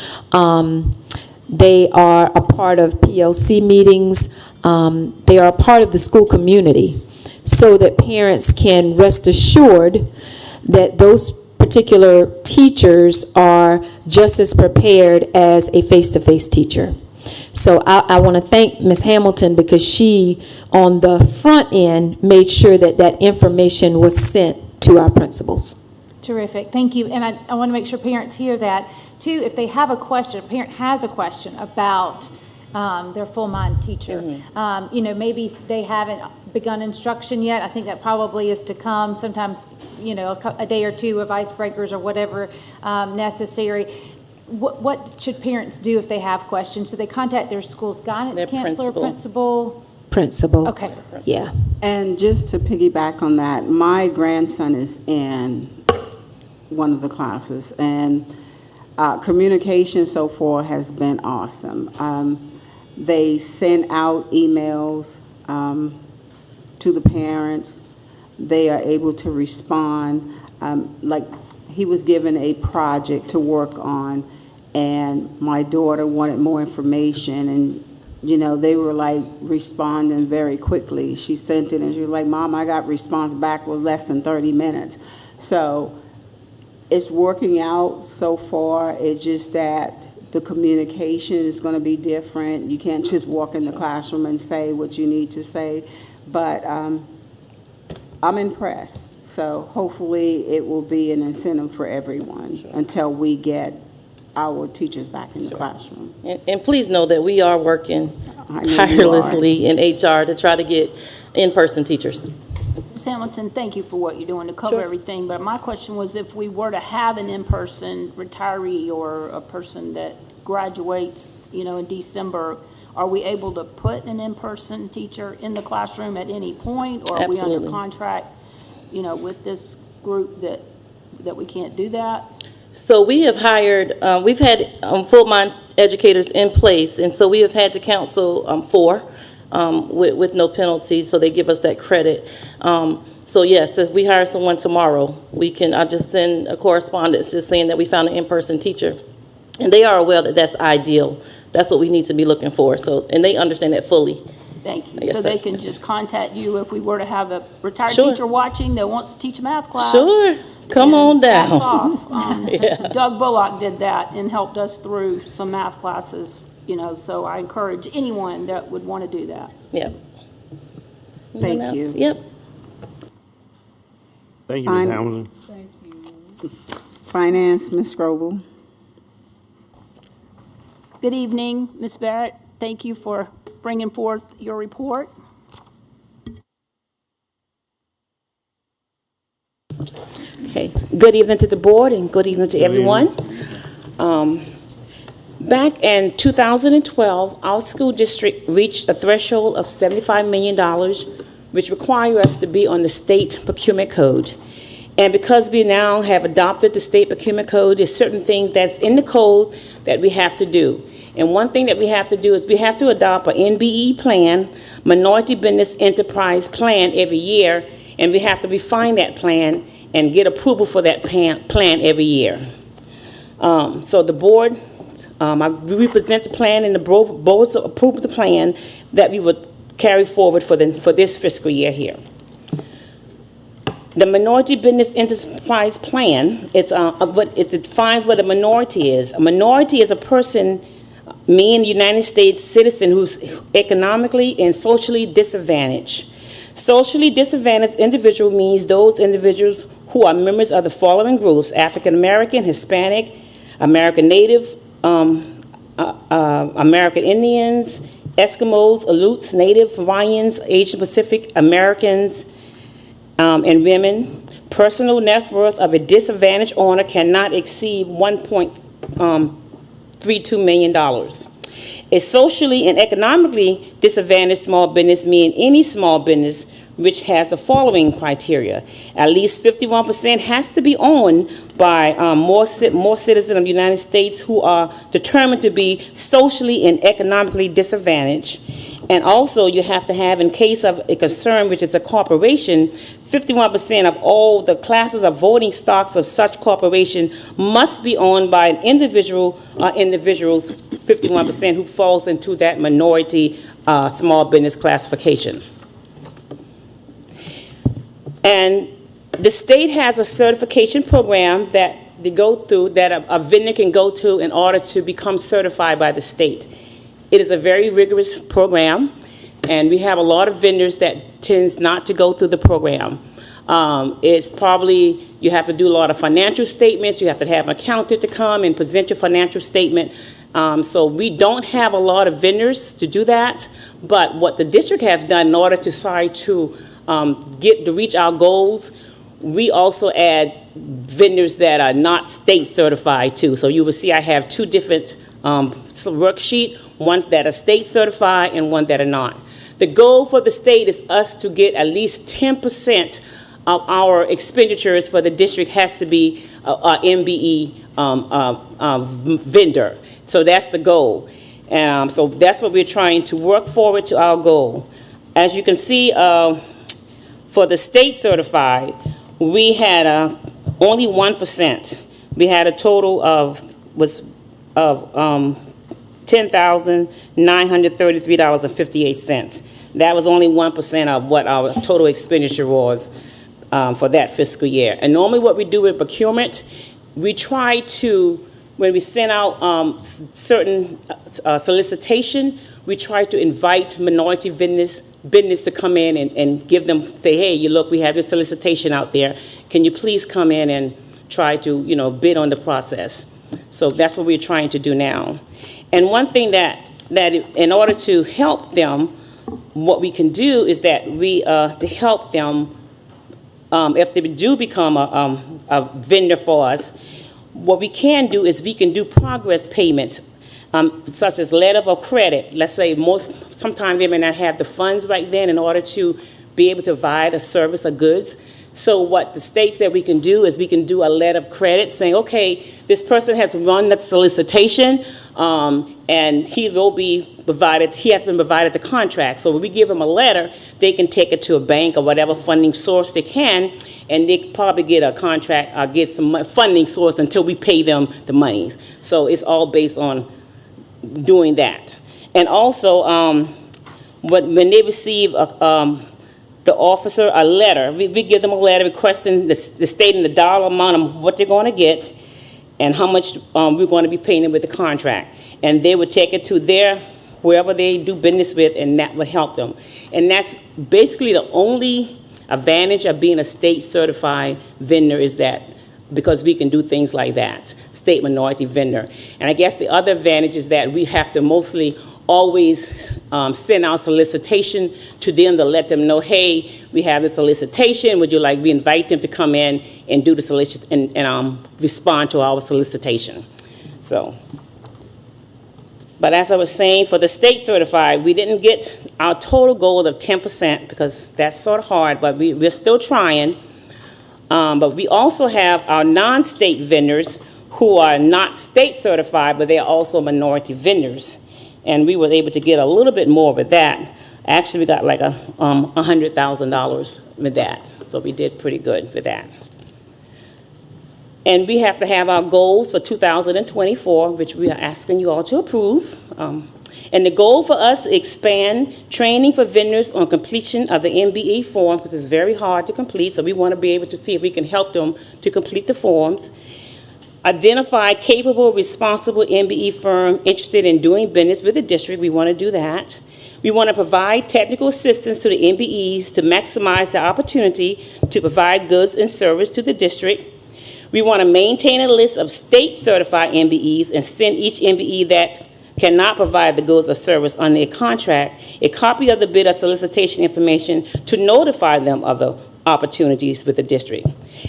They are a part of PLC meetings. They are a part of the school community, so that parents can rest assured that those particular teachers are just as prepared as a face-to-face teacher. So I want to thank Ms. Hamilton because she, on the front end, made sure that that information was sent to our principals. Terrific, thank you. And I want to make sure parents hear that. Too, if they have a question, if a parent has a question about their full-mind teacher, maybe they haven't begun instruction yet. I think that probably is to come. Sometimes, a day or two of icebreakers or whatever necessary. What should parents do if they have questions? Should they contact their school's guidance Their counselor, principal? Principal. Okay. Yeah. And just to piggyback on that, my grandson is in one of the classes, and communication so far has been awesome. They send out emails to the parents. They are able to respond. Like, he was given a project to work on, and my daughter wanted more information, and they were like responding very quickly. She sent it and she was like, "Mom, I got response back with less than 30 minutes. So it's working out so far. It's just that the communication is going to be different. You can't just walk in the classroom and say what you need to say. But I'm impressed. So hopefully it will be an incentive for everyone until we get our teachers back in the classroom. And please know that we are working I know you tirelessly in HR to try to get in-person teachers. Ms. Hamilton, thank you for what you're doing to cover everything, but my question was if we were to have an in-person retiree or a person that graduates, in December, are we able to put an in-person teacher in the classroom at any point? Or are we under contract, with this group that we can't do that? So we have hired, we've had full-mind educators in place, and so we have had to counsel 4 with no penalty, so they give us that credit. So yes, if we hire someone tomorrow, I'll just send a correspondence just saying that we found an in-person teacher. And they are aware that that's ideal. That's what we need to be looking for. So, and they understand that fully. Thank you. Yes, so sir. they can just contact you if we were to have a retired Sure. teacher watching that wants to teach a math class. Sure. Come on down. Hats off. Doug Bullock did that and helped us through some math classes, so I encourage anyone that would want to do that. Yeah. Thank Anyone you. else? Yep. Thank you, Ms. Hamilton. Finance, Ms. Strobel. Good evening, Ms. Barrett. Thank you for bringing forth your report. Okay. Good evening to the board and good evening to everyone. Back in 2012, our school district reached a threshold of $75 million, which require us to be on the state procurement code. And because we now have adopted the state procurement code, there's certain things that's in the code that we have to do. And one thing that we have to do is we have to adopt an NBE plan, Minority Business Enterprise Plan, every year, and we have to refine that plan and get approval for that plan every year. So the board, we represent the plan, and the boards approved the plan that we would carry forward for this fiscal year here. The Minority Business Enterprise Plan, it defines what a minority is. A minority is a person, me, in the United States citizen who's economically and socially disadvantaged. Socially disadvantaged individual means those individuals who are members of the following groups: African American, Hispanic, American Native, American Indians, Eskimos, Aleuts, Native Hawaiians, Asian Pacific Americans, and women. Personal net worth of a disadvantaged owner cannot exceed $1.32 million. A socially and economically disadvantaged small business means any small business which has the following criteria. At least 51% has to be owned by more citizens of the United States who are determined to be socially and economically disadvantaged. And also, you have to have, in case of a concern, which is a corporation, 51% of all the classes of voting stocks of such corporation must be owned by an individual, individuals, 51% who falls into that minority small business classification. And the state has a certification program that they go through, that a vendor can go to in order to become certified by the state. It is a very rigorous program, and we have a lot of vendors that tends not to go through the program. It's probably, you have to do a lot of financial statements, you have to have an accountant to come and present your financial statement. So we don't have a lot of vendors to do that, but what the district has done in order to reach our goals, we also add vendors that are not state certified too. So you will see I have two different worksheet, ones that are state certified and one that are not. The goal for the state is us to get at least 10% of our expenditures for the district has to be a MBE vendor. So that's the goal. And so that's what we're trying to work forward to our goal. As you can see, for the state certified, we had only 1%. We had a total of $10,933.58. That was only 1% of what our total expenditure was for that fiscal year. And normally what we do with procurement, we try to, when we send out certain solicitation, we try to invite minority business to come in and give them, say, hey, you look, we have this solicitation out there. Can you please come in and try to, bid on the process? So that's what we're trying to do now. And one thing that in order to help them, what we can do is that to help them, if they do become a vendor for us, what we can do is we can do progress payments, such as letter of credit. Let's say sometimes they may not have the funds right then in order to be able to provide a service or goods. So what the state said we can do is we can do a letter of credit saying, okay, this person has run the solicitation, and he has been provided the contract. So when we give them a letter, they can take it to a bank or whatever funding source they can, and they probably get a contract or get some funding source until we pay them the monies. So it's all based on doing that. And also, when they receive the officer a letter, we give them a letter requesting the stating the dollar amount of what they're going to get and how much we're going to be paying them with the contract. And they would take it to whoever they do business with, and that would help them. And that's basically the only advantage of being a state certified vendor, is that because we can do things like that, state minority vendor. And I guess the other advantage is that we have to mostly always send out solicitation to them to let them know, hey, we have this solicitation, we invite them to come in and do the solicitation and respond to our solicitation. So, but as I was saying, for the state certified, we didn't get our total goal of 10% because that's sort of hard, but we're still trying. But we also have our non-state vendors who are not state certified, but they are also minority vendors. And we were able to get a little bit more with that. Actually, we got like $100,000 with that. So we did pretty good with that. And we have to have our goals for 2024, which we are asking you all to approve. And the goal for us is expand training for vendors on completion of the MBE form, because it's very hard to complete, so we want to be able to see if we can help them to complete the forms. Identify capable, responsible MBE firm interested in doing business with the district. We want to do that. We want to provide technical assistance to the MBEs to maximize the opportunity to provide goods and service to the district. We want to maintain a list of state-certified MBEs and send each MBE that cannot provide the goods or service under a contract a copy of the bid or solicitation information to notify them of the opportunities with the district.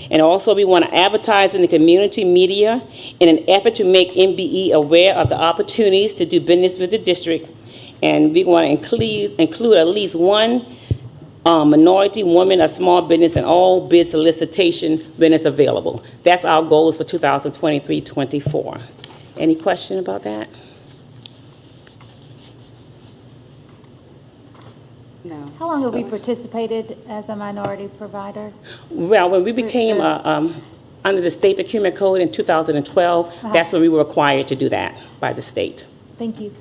And also, we want to advertise in the community media in an effort to make MBE aware of the opportunities to do business with the district. And we want to include at least one minority woman or small business in all bid solicitation when it's available. That's our goals for 2023-24. Any question about that? No. How long have we participated as a minority provider? Well, when we became under the state procurement code in 2012, that's when we were required to do that by the state. Thank you.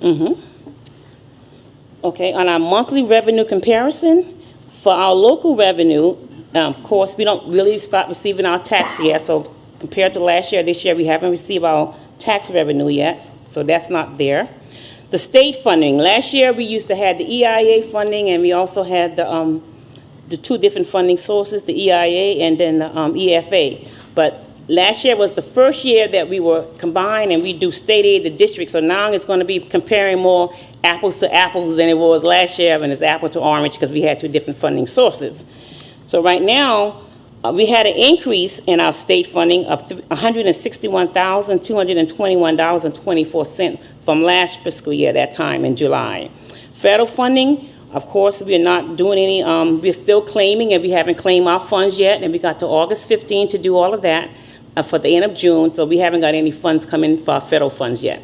Okay, on our monthly revenue comparison, for our local revenue, of course, we don't really start receiving our tax yet, so compared to last year, this year, we haven't received our tax revenue yet, so that's not there. The state funding, last year, we used to have the EIA funding, and we also had the two different funding sources, the EIA and then the EFA. But last year was the first year that we were combined and we do state aid to district, so now it's going to be comparing more apples to apples than it was last year, and it's apple to orange because we had two different funding sources. So right now, we had an increase in our state funding of $161,221.24 from last fiscal year, that time in July. Federal funding, of course, we are not doing any, we're still claiming, and we haven't claimed our funds yet, and we got to August 15 to do all of that for the end of June, so we haven't got any funds coming for our federal funds yet.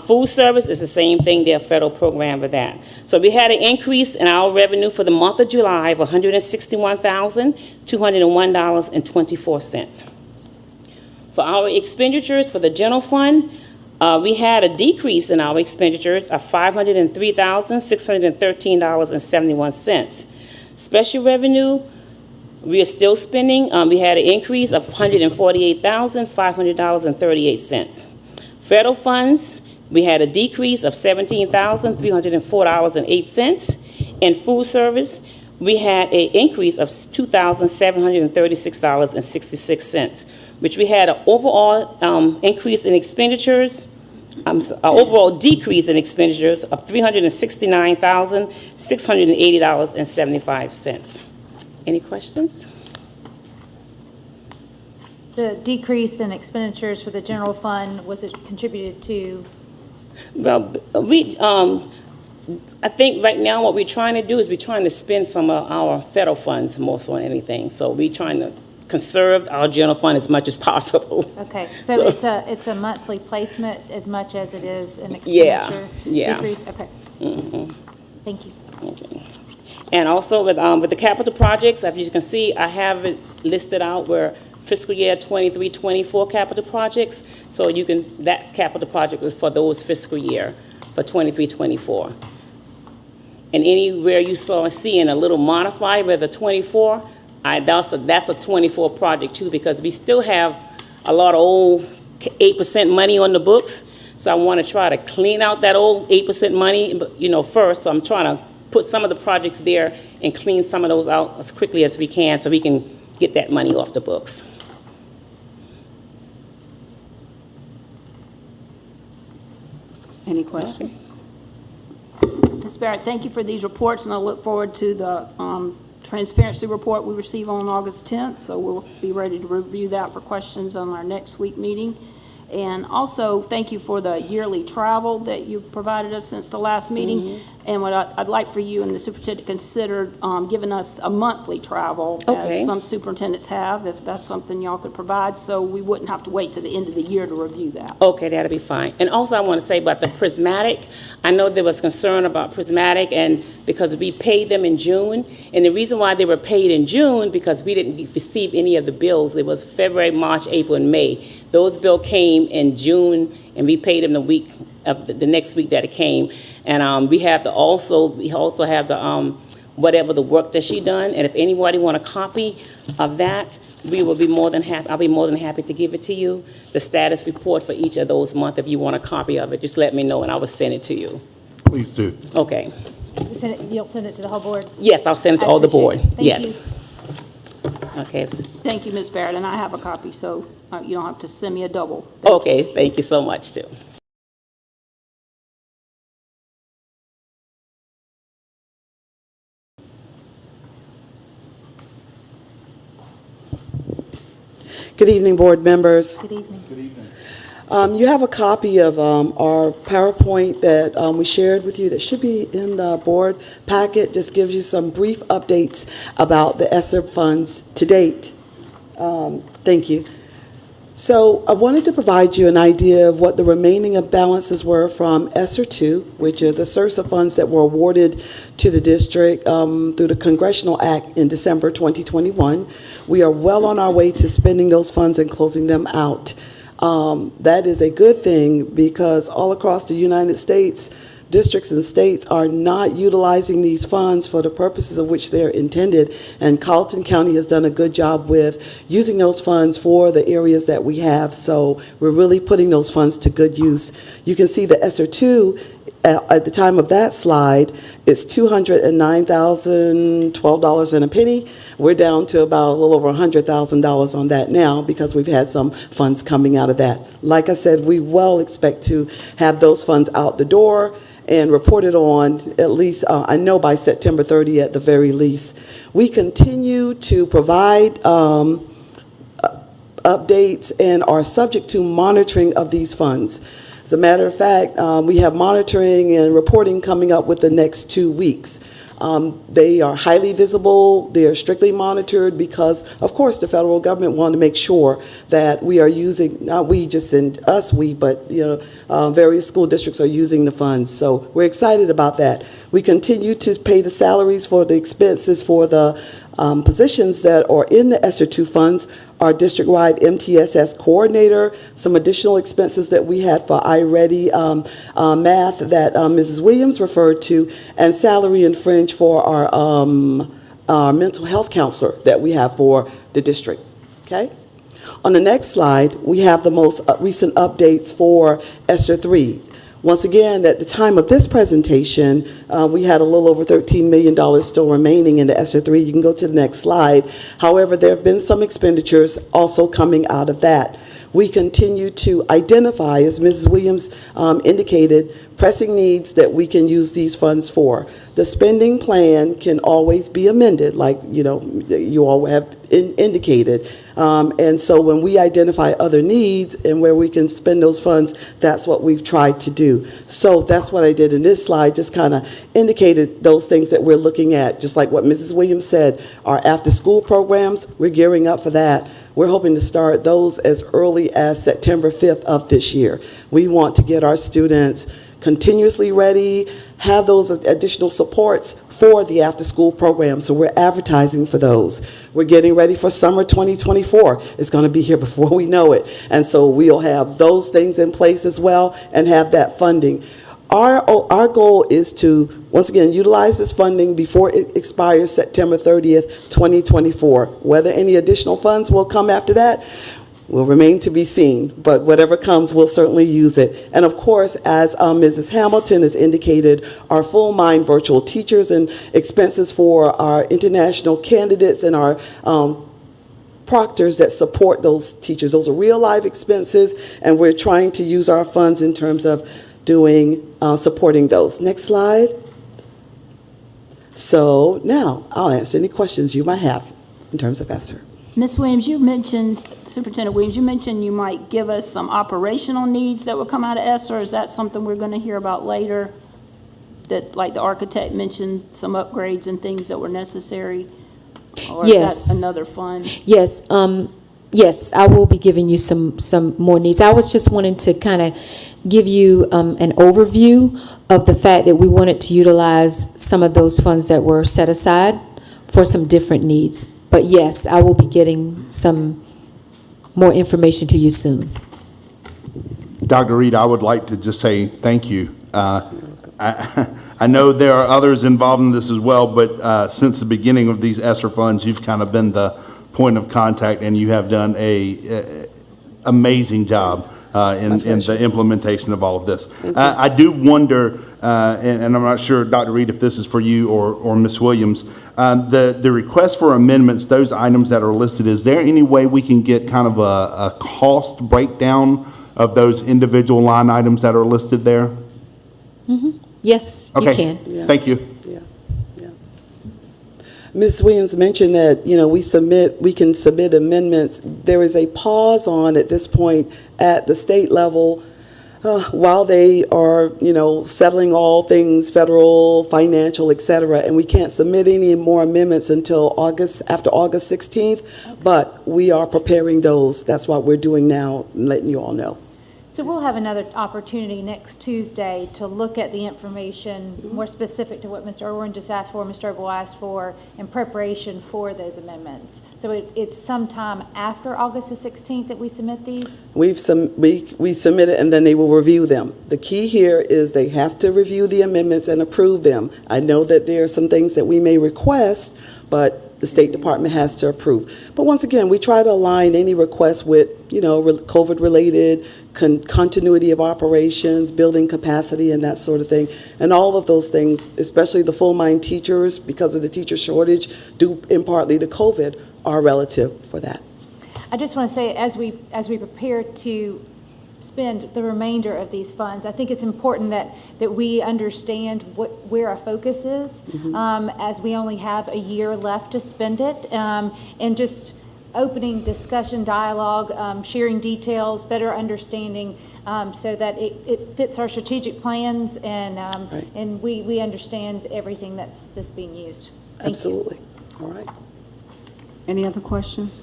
Food service is the same thing, their federal program for that. So we had an increase in our revenue for the month of July of $161,201.24. For our expenditures for the general fund, we had a decrease in our expenditures of $503,613.71. Special revenue, we are still spending. We had an increase of $148,500.38. Federal funds, we had a decrease of $17,304.08. And food service, we had an increase of $2,736.66, which we had an overall increase in expenditures, overall decrease in expenditures of $369,680.75. Any questions? The decrease in expenditures for the general fund, was it contributed to? Well, I think right now what we're trying to do is we're trying to spend some of our federal funds more so than anything. So we're trying to conserve our general fund as much as possible. Okay, so it's a monthly placement as much as it is an expenditure decrease? Okay. Thank you. Okay. And also with the capital projects, as you can see, I have it listed out where fiscal year 23-24 capital projects. So you can, that capital project is for those fiscal year for 23-24. And anywhere you see in a little modifier with a 24, that's a 24 project too, because we still have a lot of old 8% money on the books. So I want to try to clean out that old 8% money, first. So I'm trying to put some of the projects there and clean some of those out as quickly as we can so we can get that money off the books. Any questions? Ms. Barrett, thank you for these reports, and I look forward to the transparency report we receive on August 10th, so we'll be ready to review that for questions on our next week meeting. And also, thank you for the yearly travel that you've provided us since the last meeting. And what I'd like for you and the superintendent to consider giving us a monthly travel, as some superintendents have, if that's something y'all could provide, so we wouldn't have to wait to the end of the year to review that. Okay, that'll be fine. And also, I want to say about the Prismatic. I know there was concern about Prismatic, and because we paid them in June, and the reason why they were paid in June, because we didn't receive any of the bills. It was February, March, April, and May. Those bills came came in June, and we paid him the week of the next week that it came. And we also have the whatever the work that she done. And if anybody want a copy of that, we will be more than happy. I'll be more than happy to give it to you. The status report for each of those months. If you want a copy of it, just let me know, and I will send it to you. Please do. Okay. You'll send it to the whole board? Yes, I'll send it to all the board. appreciate it. Thank Yes. Okay. Thank you, Ms. Barrett, and I have a copy, so you don't have to send me a double. Okay, thank you so much, too. Good evening, board members. Good evening. You have a copy of our PowerPoint that we shared with you that should be in the board packet. Just gives you some brief updates about the ESSER funds to date. Thank you. So I wanted to provide you an idea of what the remaining balances were from ESSER 2, which are the SRSA funds that were awarded to the district through the Congressional Act in December 2021. We are well on our way to spending those funds and closing them out. That is a good thing because all across the United States, districts and states are not utilizing these funds for the purposes of which they're intended. And Carleton County has done a good job with using those funds for the areas that we have. So we're really putting those funds to good use. You can see the ESSER 2 at the time of that slide, it's $209,012 and a penny. We're down to about a little over $100,000 on that now because we've had some funds coming out of that. Like I said, we well expect to have those funds out the door and reported on at least, I know by September 30 at the very least. We continue to provide updates and are subject to monitoring of these funds. As a matter of fact, we have monitoring and reporting coming up with the next 2 weeks. They are highly visible. They are strictly monitored because, of course, the federal government wanted to make sure that we are using, not we just in us, but various school districts are using the funds. So we're excited about that. We continue to pay the salaries for the expenses for the positions that are in the ESSER 2 funds. Our district-wide MTSS coordinator, some additional expenses that we had for iReady math that Mrs. Williams referred to, and salary and fringe for our mental health counselor that we have for the district, okay? On the next slide, we have the most recent updates for ESSER 3. Once again, at the time of this presentation, we had a little over $13 million still remaining in the ESSER 3. You can go to the next slide. However, there have been some expenditures also coming out of that. We continue to identify, as Mrs. Williams indicated, pressing needs that we can use these funds for. The spending plan can always be amended, like you all have indicated. And so when we identify other needs and where we can spend those funds, that's what we've tried to do. So that's what I did in this slide, just kind of indicated those things that we're looking at. Just like what Mrs. Williams said, our after-school programs, we're gearing up for that. We're hoping to start those as early as September 5th of this year. We want to get our students continuously ready, have those additional supports for the after-school program, so we're advertising for those. We're getting ready for summer 2024. It's going to be here before we know it, and so we'll have those things in place as well and have that funding. Our goal is to, once again, utilize this funding before it expires September 30th, 2024. Whether any additional funds will come after that will remain to be seen, but whatever comes, we'll certainly use it. And of course, as Mrs. Hamilton has indicated, our Full Mind virtual teachers and expenses for our international candidates and our proctors that support those teachers. Those are real life expenses, and we're trying to use our funds in terms of doing, supporting those. Next slide. So now I'll answer any questions you might have in terms of ESSER. Ms. Williams, Superintendent Williams, you mentioned you might give us some operational needs that will come out of ESSER. Is that something we're going to hear about later? That, like the architect mentioned, some upgrades and things that were necessary? Or Yes. is that another fund? Yes, yes, I will be giving you some more needs. I was just wanting to kind of give you an overview of the fact that we wanted to utilize some of those funds that were set aside for some different needs. But yes, I will be getting some more information to you soon. Dr. Reed, I would like to just say thank you. I know there are others involved in this as well, but since the beginning of these ESSER funds, you've kind of been the point of contact, and you have done a amazing job in the implementation of all of this. I do wonder, and I'm not sure, Dr. Reed, if this is for you or Ms. Williams, the request for amendments, those items that are listed, is there any way we can get kind of a cost breakdown of those individual line items that are listed there? Yes, you Okay. can. Yeah. Thank you. Yeah, yeah. Ms. Williams mentioned that, we can submit amendments. There is a pause on at this point at the state level while they are, settling all things federal, financial, et cetera, and we can't submit any more amendments until after August 16th, but we are preparing those. That's what we're doing now, and letting you all know. So we'll have another opportunity next Tuesday to look at the information more specific to what Mr. Irwin just asked for, Mr. Ogle asked for, in preparation for those amendments. So it's sometime after August the 16th that we submit these? We submit it, and then they will review them. The key here is they have to review the amendments and approve them. I know that there are some things that we may request, but the State Department has to approve. But once again, we try to align any request with, COVID-related continuity of operations, building capacity, and that sort of thing. And all of those things, especially the full-time teachers, because of the teacher shortage, due in partly to COVID, are relative for that. I just want to say, as we prepare to spend the remainder of these funds, I think it's important that we understand where our focus is, as we only have a year left to spend it, and just opening discussion, dialogue, sharing details, better understanding, so that it fits our strategic plans, and Right. and we understand everything that's being used. Thank you. Absolutely. All right. Any other questions?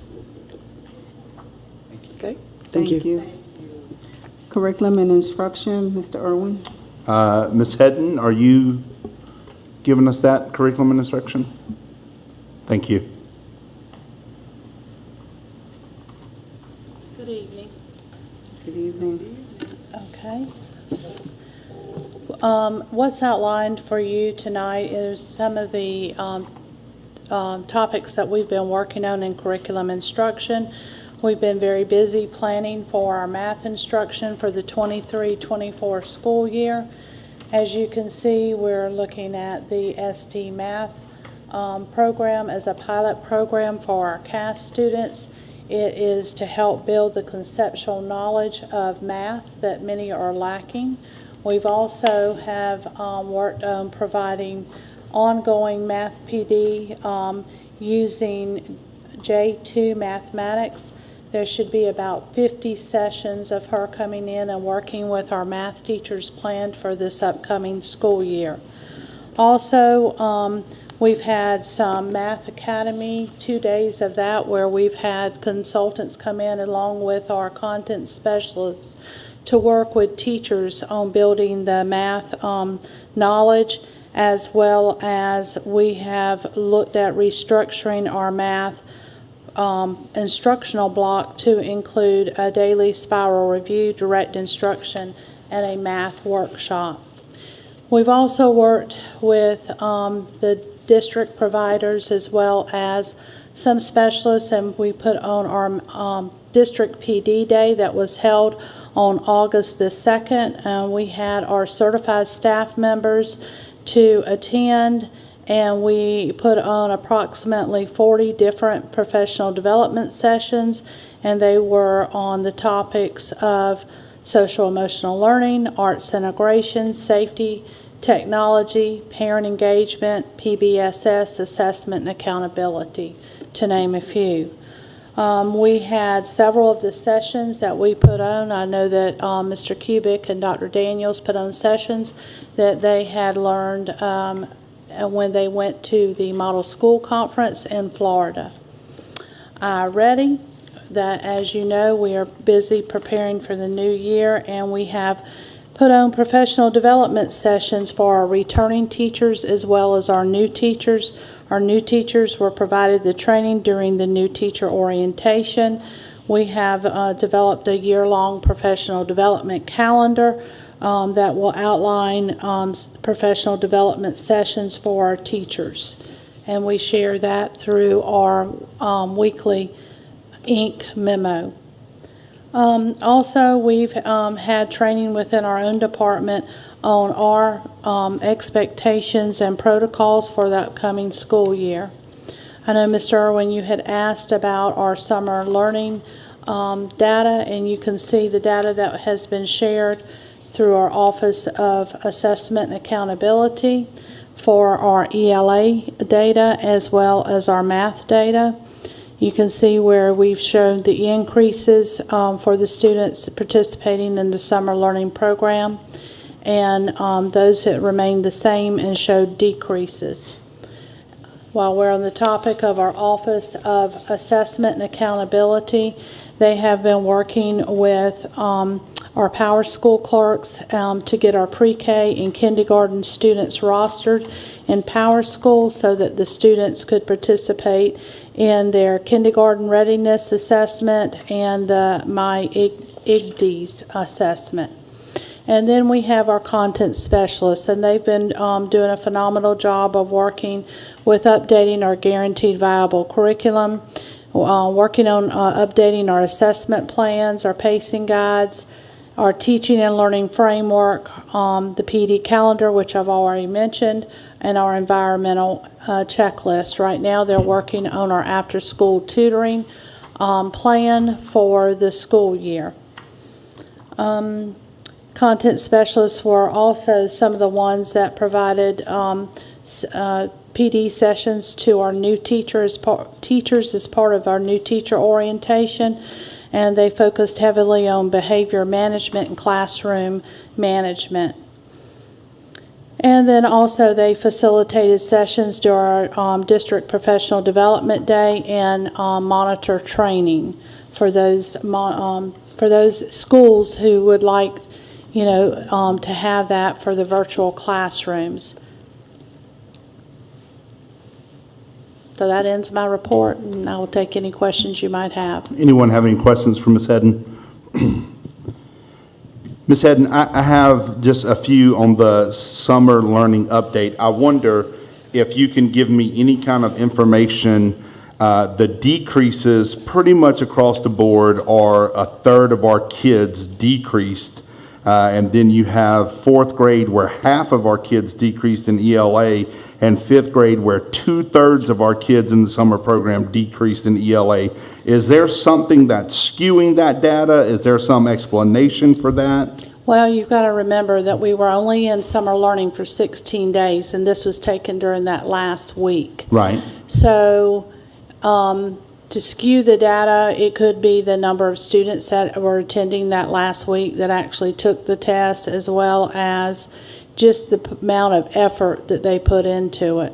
Okay. Thank you. Curriculum and instruction, Mr. Irwin. Ms. Hedden, are you giving us that curriculum and instruction? Thank you. Good evening. Good evening. Okay. What's outlined for you tonight is some of the topics that we've been working on in curriculum instruction. We've been very busy planning for our math instruction for the 23-24 school year. As you can see, we're looking at the SD Math program as a pilot program for our CAS students. It is to help build the conceptual knowledge of math that many are lacking. We've also have worked on providing ongoing math PD using J2 mathematics. There should be about 50 sessions of her coming in and working with our math teachers planned for this upcoming school year. Also, we've had some Math Academy, 2 days of that, where we've had consultants come in along with our content specialists to work with teachers on building the math knowledge, as well as we have looked at restructuring our math instructional block to include a daily spiral review, direct instruction, and a math workshop. We've also worked with the district providers as well as some specialists, and we put on our district PD day that was held on August the 2nd. We had our certified staff members to attend, and we put on approximately 40 different professional development sessions, and they were on the topics of social emotional learning, arts integration, safety, technology, parent engagement, PBSS, assessment, and accountability, to name a few. We had several of the sessions that we put on. I know that Mr. Kubik and Dr. Daniels put on sessions that they had learned when they went to the Model School Conference in Florida. Ready? That, as you know, we are busy preparing for the new year, and we have put on professional development sessions for our returning teachers as well as our new teachers. Our new teachers were provided the training during the new teacher orientation. We have developed a year-long professional development calendar that will outline professional development sessions for our teachers. And we share that through our weekly Inc. memo. Also, we've had training within our own department on our expectations and protocols for the upcoming school year. I know, Mr. Irwin, you had asked about our summer learning data, and you can see the data that has been shared through our Office of Assessment and Accountability for our ELA data as well as our math data. You can see where we've shown the increases for the students participating in the summer learning program, and those that remained the same and showed decreases. While we're on the topic of our Office of Assessment and Accountability, they have been working with our Power School clerks to get our pre-K and kindergarten students rostered in Power School so that the students could participate in their kindergarten readiness assessment and the My IGDES assessment. And then we have our content specialists, and they've been doing a phenomenal job of working with updating our guaranteed viable curriculum, working on updating our assessment plans, our pacing guides, our teaching and learning framework, the PD calendar, which I've already mentioned, and our environmental checklist. Right now, they're working on our after-school tutoring plan for the school year. Content specialists were also some of the ones that provided PD sessions to our new teachers as part of our new teacher orientation, and they focused heavily on behavior management and classroom management. And then also they facilitated sessions during our district professional development day and monitor training for those schools who would like, to have that for the virtual classrooms. So that ends my report, and I will take any questions you might have. Anyone have any questions for Ms. Hedden? Ms. Hedden, I have just a few on the summer learning update. I wonder if you can give me any kind of information. The decreases pretty much across the board are a third of our kids decreased. And then you have fourth grade where half of our kids decreased in ELA, and fifth grade where 2/3 of our kids in the summer program decreased in ELA. Is there something that's skewing that data? Is there some explanation for that? Well, you've got to remember that we were only in summer learning for 16 days, and this was taken during that last week. Right. So, to skew the data, it could be the number of students that were attending that last week that actually took the test, as well as just the amount of effort that they put into it.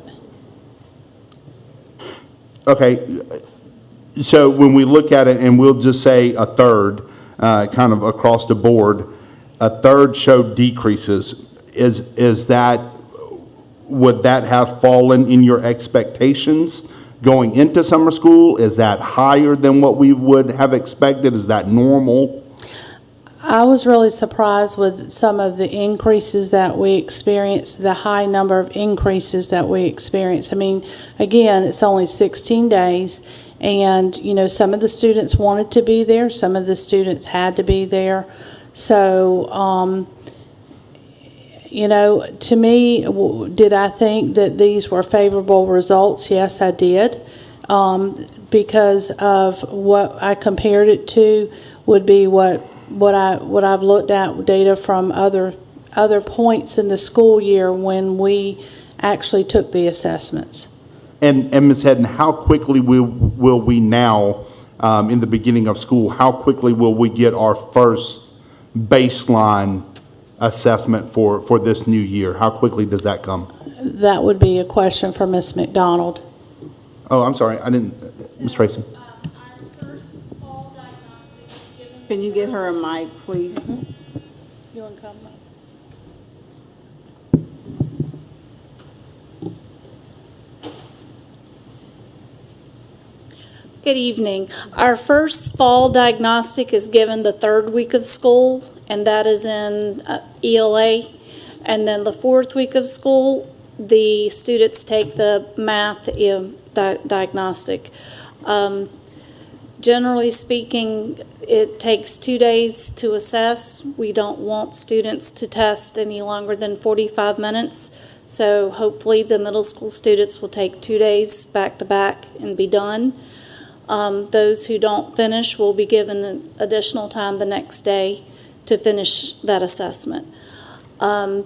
Okay, so when we look at it, and we'll just say a third, kind of across the board, a third showed decreases. Is that, would that have fallen in your expectations going into summer school? Is that higher than what we would have expected? Is that normal? I was really surprised with some of the increases that we experienced, the high number of increases that we experienced. I mean, again, it's only 16 days, and, some of the students wanted to be there, some of the students had to be there. So, to me, did I think that these were favorable results? Yes, I did, because of what I compared it to would be what I've looked at data from other points in the school year when we actually took the assessments. And Ms. Hedden, how quickly will we now, in the beginning of school, how quickly will we get our first baseline assessment for this new year? How quickly does that come? That would be a question for Ms. McDonald. Oh, I'm sorry, I didn't, Ms. Tracy. Can you get her a mic, please? You want to come? Good evening. Our first fall diagnostic is given the third week of school, and that is in ELA. And then the fourth week of school, the students take the math diagnostic. Generally speaking, it takes 2 days to assess. We don't want students to test any longer than 45 minutes. So hopefully the middle school students will take 2 days back to back and be done. Those who don't finish will be given additional time the next day to finish that assessment. And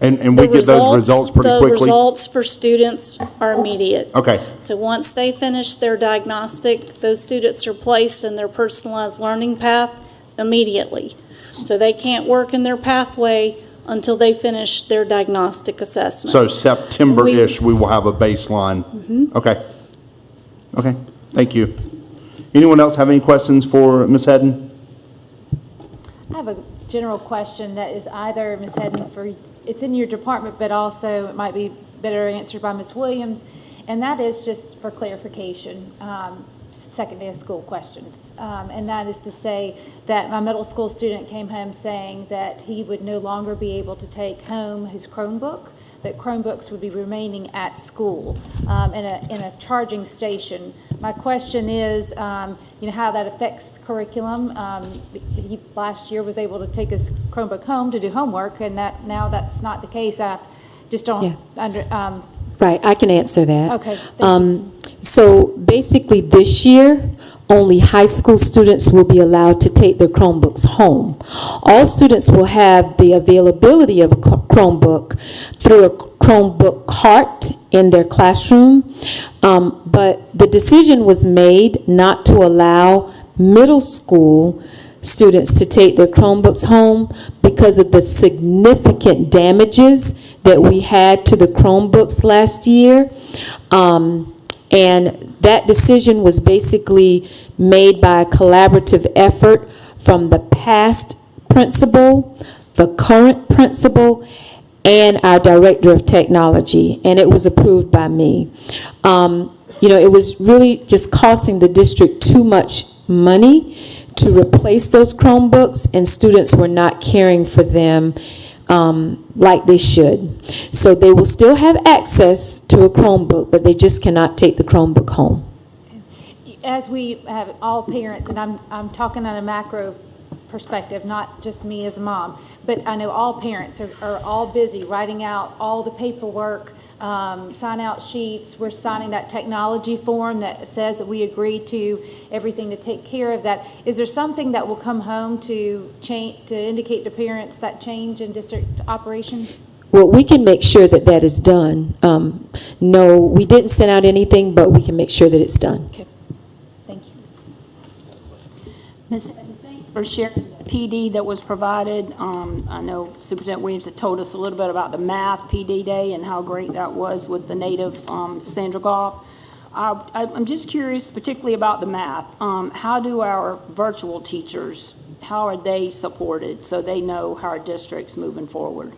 we get those results pretty The quickly? results for students are immediate. Okay. So once they finish their diagnostic, those students are placed in their personalized learning path immediately. So they can't work in their pathway until they finish their diagnostic assessment. So September-ish, we will have a baseline? Okay. Okay, thank you. Anyone else have any questions for Ms. Hedden? I have a general question that is either, Ms. Hedden, it's in your department, but also it might be better answered by Ms. Williams, and that is just for clarification, second day of school questions. And that is to say that my middle school student came home saying that he would no longer be able to take home his Chromebook, that Chromebooks would be remaining at school in a charging station. My question is, how that affects curriculum. He last year was able to take his Chromebook home to do homework, and that now that's not the case. I just don't Right, I can answer that. Okay, thank So basically this year, only high school students will be allowed to take their Chromebooks home. All students will have the availability of a Chromebook through a Chromebook cart in their classroom. But the decision was made not to allow middle school students to take their Chromebooks home because of the significant damages that we had to the Chromebooks last year. And that decision was basically made by a collaborative effort from the past principal, the current principal, and our director of technology, and it was approved by me. It was really just costing the district too much money to replace those Chromebooks, and students were not caring for them like they should. So they will still have access to a Chromebook, but they just cannot take the Chromebook home. As we have all parents, and I'm talking on a macro perspective, not just me as a mom, but I know all parents are all busy writing out all the paperwork, sign out sheets. We're signing that technology form that says that we agree to everything to take care of that. Is there something that will come home to indicate to parents that change in district operations? Well, we can make sure that that is done. No, we didn't send out anything, but we can make sure that it's done. Okay. Thank you. Ms. For sharing the PD that was provided. I know Superintendent Williams had told us a little bit about the math PD day and how great that was with the native Sandra Goff. I'm just curious, particularly about the math. How do our virtual teachers, how are they supported so they know how our district's moving forward?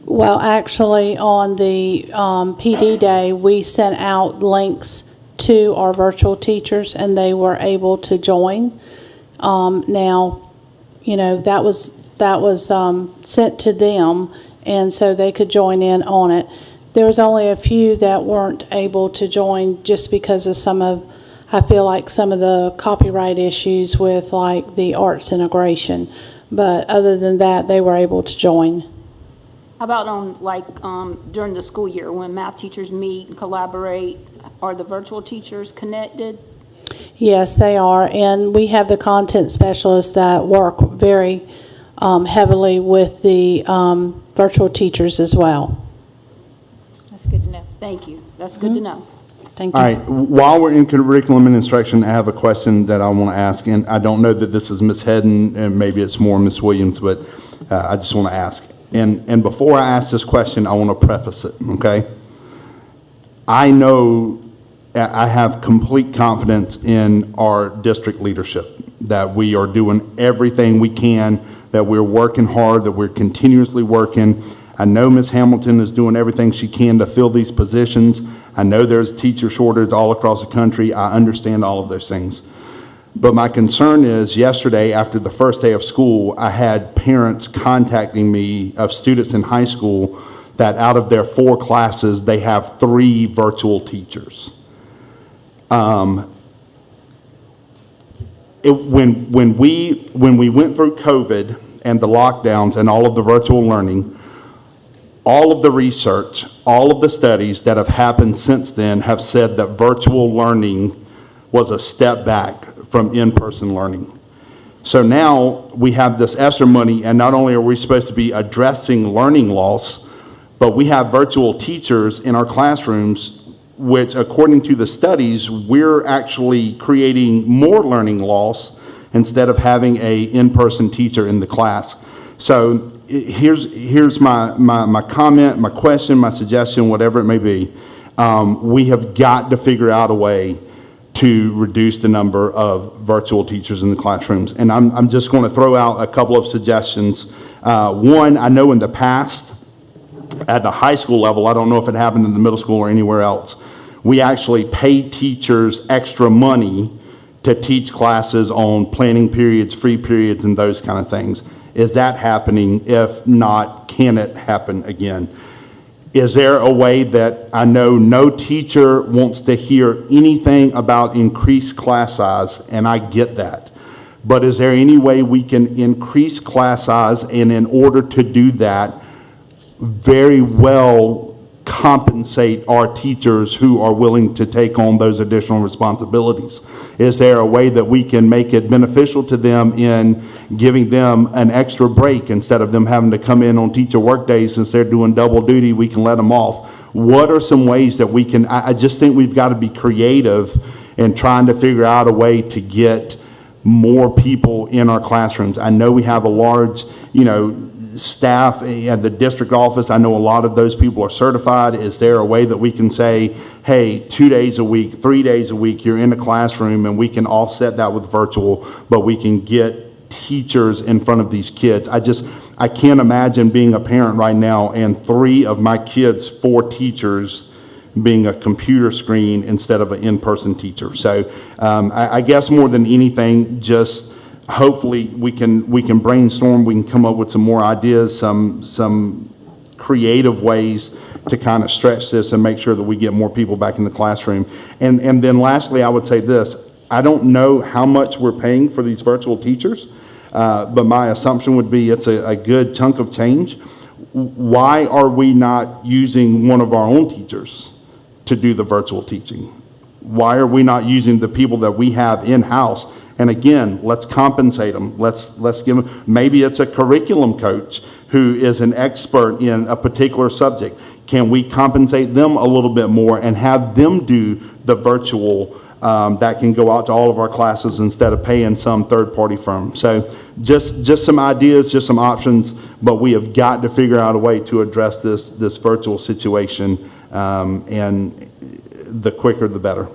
Well, actually, on the PD day, we sent out links to our virtual teachers, and they were able to join. Now, that was sent to them, and so they could join in on it. There was only a few that weren't able to join just because of I feel like some of the copyright issues with like the arts integration. But other than that, they were able to join. How about during the school year when math teachers meet and collaborate? Are the virtual teachers connected? Yes, they are, and we have the content specialists that work very heavily with the virtual teachers as well. That's good to know. Thank you. That's good to know. Thank you. All right, while we're in curriculum and instruction, I have a question that I want to ask, and I don't know that this is Ms. Hedden, and maybe it's more Ms. Williams, but I just want to ask. And before I ask this question, I want to preface it, okay? I know I have complete confidence in our district leadership, that we are doing everything we can, that we're working hard, that we're continuously working. I know Ms. Hamilton is doing everything she can to fill these positions. I know there's teacher shortage all across the country. I understand all of those things. But my concern is yesterday, after the first day of school, I had parents contacting me of students in high school that out of their 4 classes, they have 3 virtual teachers. When we went through COVID and the lockdowns and all of the virtual learning, all of the research, all of the studies that have happened since then have said that virtual learning was a step back from in-person learning. So now we have this ESSER money, and not only are we supposed to be addressing learning loss, but we have virtual teachers in our classrooms, which according to the studies, we're actually creating more learning loss instead of having a in-person teacher in the class. So here's my comment, my question, my suggestion, whatever it may be. We have got to figure out a way to reduce the number of virtual teachers in the classrooms. And I'm just going to throw out a couple of suggestions. One, I know in the past, at the high school level, I don't know if it happened in the middle school or anywhere else, we actually paid teachers extra money to teach classes on planning periods, free periods, and those kind of things. Is that happening? If not, can it happen again? Is there a way that I know no teacher wants to hear anything about increased class size, and I get that. But is there any way we can increase class size, and in order to do that, very well compensate our teachers who are willing to take on those additional responsibilities? Is there a way that we can make it beneficial to them in giving them an extra break instead of them having to come in on teacher work days? Since they're doing double duty, we can let them off. What are some ways that we can, I just think we've got to be creative in trying to figure out a way to get more people in our classrooms. I know we have a large, staff at the district office. I know a lot of those people are certified. Is there a way that we can say, hey, 2 days a week, 3 days a week, you're in the classroom, and we can offset that with virtual, but we can get teachers in front of these kids? I can't imagine being a parent right now and 3 of my kids' 4 teachers being a computer screen instead of an in-person teacher. So I guess more than anything, just hopefully we can brainstorm, we can come up with some more ideas, some creative ways to kind of stretch this and make sure that we get more people back in the classroom. And then lastly, I would say this: I don't know how much we're paying for these virtual teachers, but my assumption would be it's a good chunk of change. Why are we not using one of our own teachers to do the virtual teaching? Why are we not using the people that we have in-house? And again, let's compensate them. Let's give them, maybe it's a curriculum coach who is an expert in a particular subject. Can we compensate them a little bit more and have them do the virtual that can go out to all of our classes instead of paying some third-party firm? So just some ideas, just some options, but we have got to figure out a way to address this virtual situation, and the quicker the better.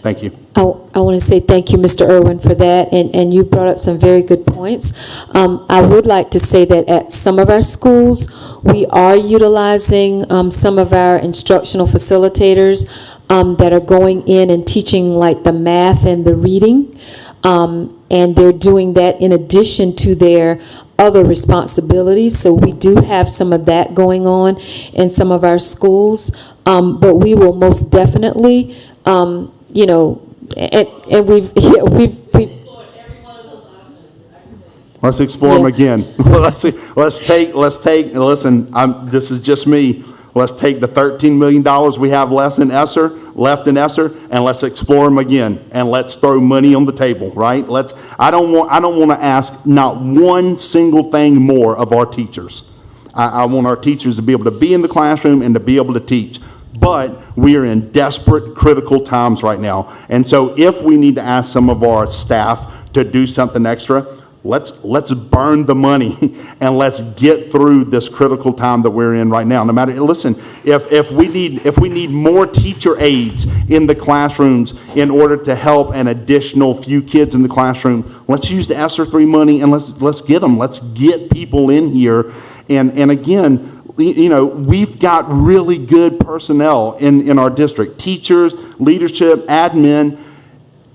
Thank you. I want to say thank you, Mr. Irwin, for that, and you brought up some very good points. I would like to say that at some of our schools, we are utilizing some of our instructional facilitators that are going in and teaching like the math and the reading, and they're doing that in addition to their other responsibilities. So we do have some of that going on in some of our schools, but we will most definitely and we've let's explore them again. Let's take, listen, this is just me. Let's take the $13 million we have left in ESSER, and let's explore them again, and let's throw money on the table, right? I don't want to ask not one single thing more of our teachers. I want our teachers to be able to be in the classroom and to be able to teach. But we are in desperate, critical times right now. And so if we need to ask some of our staff to do something extra, let's burn the money and let's get through this critical time that we're in right now. No matter, listen, if we need more teacher aides in the classrooms in order to help an additional few kids in the classroom, let's use the ESSER 3 money and let's get them. Let's get people in here. And again, you know, we've got really good personnel in our district, teachers, leadership, admin.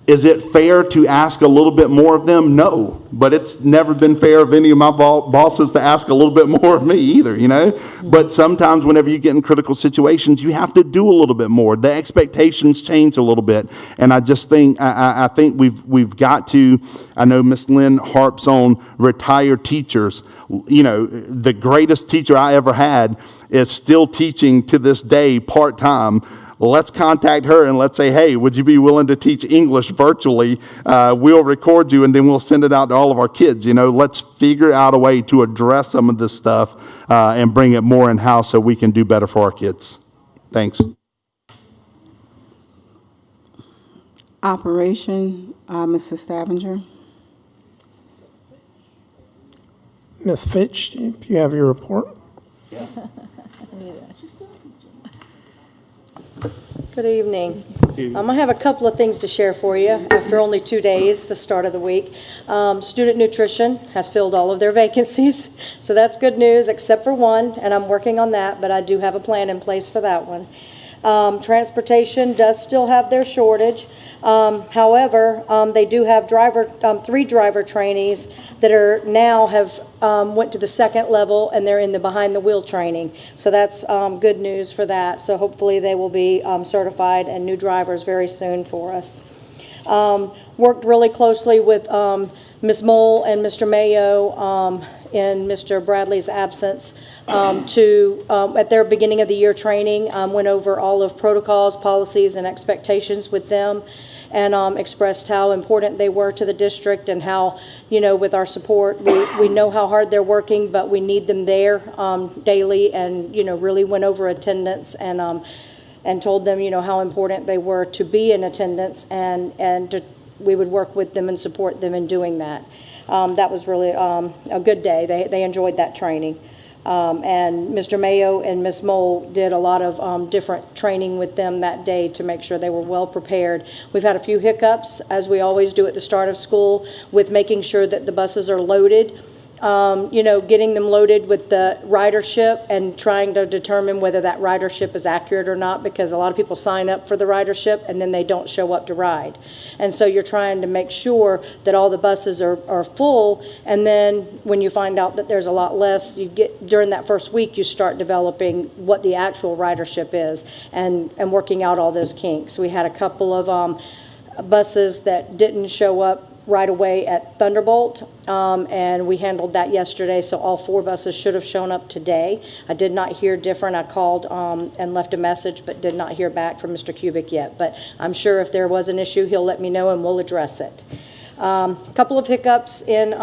Is it fair to ask a little bit more of them? No, but it's never been fair of any of my bosses to ask a little bit more of me either, you know? But sometimes whenever you get in critical situations, you have to do a little bit more. The expectations change a little bit. And I just think, I think we've got to, I know Miss Lynn harps on retired teachers. You know, the greatest teacher I ever had is still teaching to this day part-time. Let's contact her and let's say, hey, would you be willing to teach English virtually? We'll record you and then we'll send it out to all of our kids. You know, let's figure out a way to address some of this stuff and bring it more in-house so we can do better for our kids. Thanks. Operation, Mrs. Stavinger. Ms. Fitch, if you have your report. Good evening. I have a couple of things to share for you after only 2 days, the start of the week. Student nutrition has filled all of their vacancies, so that's good news except for one, and I'm working on that, but I do have a plan in place for that one. Transportation does still have their shortage. However, they do have 3 driver trainees that are now went to the second level and they're in the behind the wheel training. So that's good news for that. So hopefully they will be certified and new drivers very soon for us. Worked really closely with Ms. Mole and Mr. Mayo in Mr. Bradley's absence at their beginning of the year training, went over all of protocols, policies, and expectations with them, and expressed how important they were to the district and how, you know, with our support, we know how hard they're working, but we need them there daily, and, you know, really went over attendance and told them, you know, how important they were to be in attendance, and we would work with them and support them in doing that. That was really a good day. They enjoyed that training. And Mr. Mayo and Ms. Mole did a lot of different training with them that day to make sure they were well prepared. We've had a few hiccups, as we always do at the start of school, with making sure that the buses are loaded. You know, getting them loaded with the ridership and trying to determine whether that ridership is accurate or not, because a lot of people sign up for the ridership and then they don't show up to ride. And so you're trying to make sure that all the buses are full, and then when you find out that there's a lot less, during that first week, you start developing what the actual ridership is and working out all those kinks. We had a couple of buses that didn't show up right away at Thunderbolt, and we handled that yesterday, so all 4 buses should have shown up today. I did not hear different. I called and left a message, but did not hear back from Mr. Kubik yet. But I'm sure if there was an issue, he'll let me know and we'll address it. A couple of hiccups in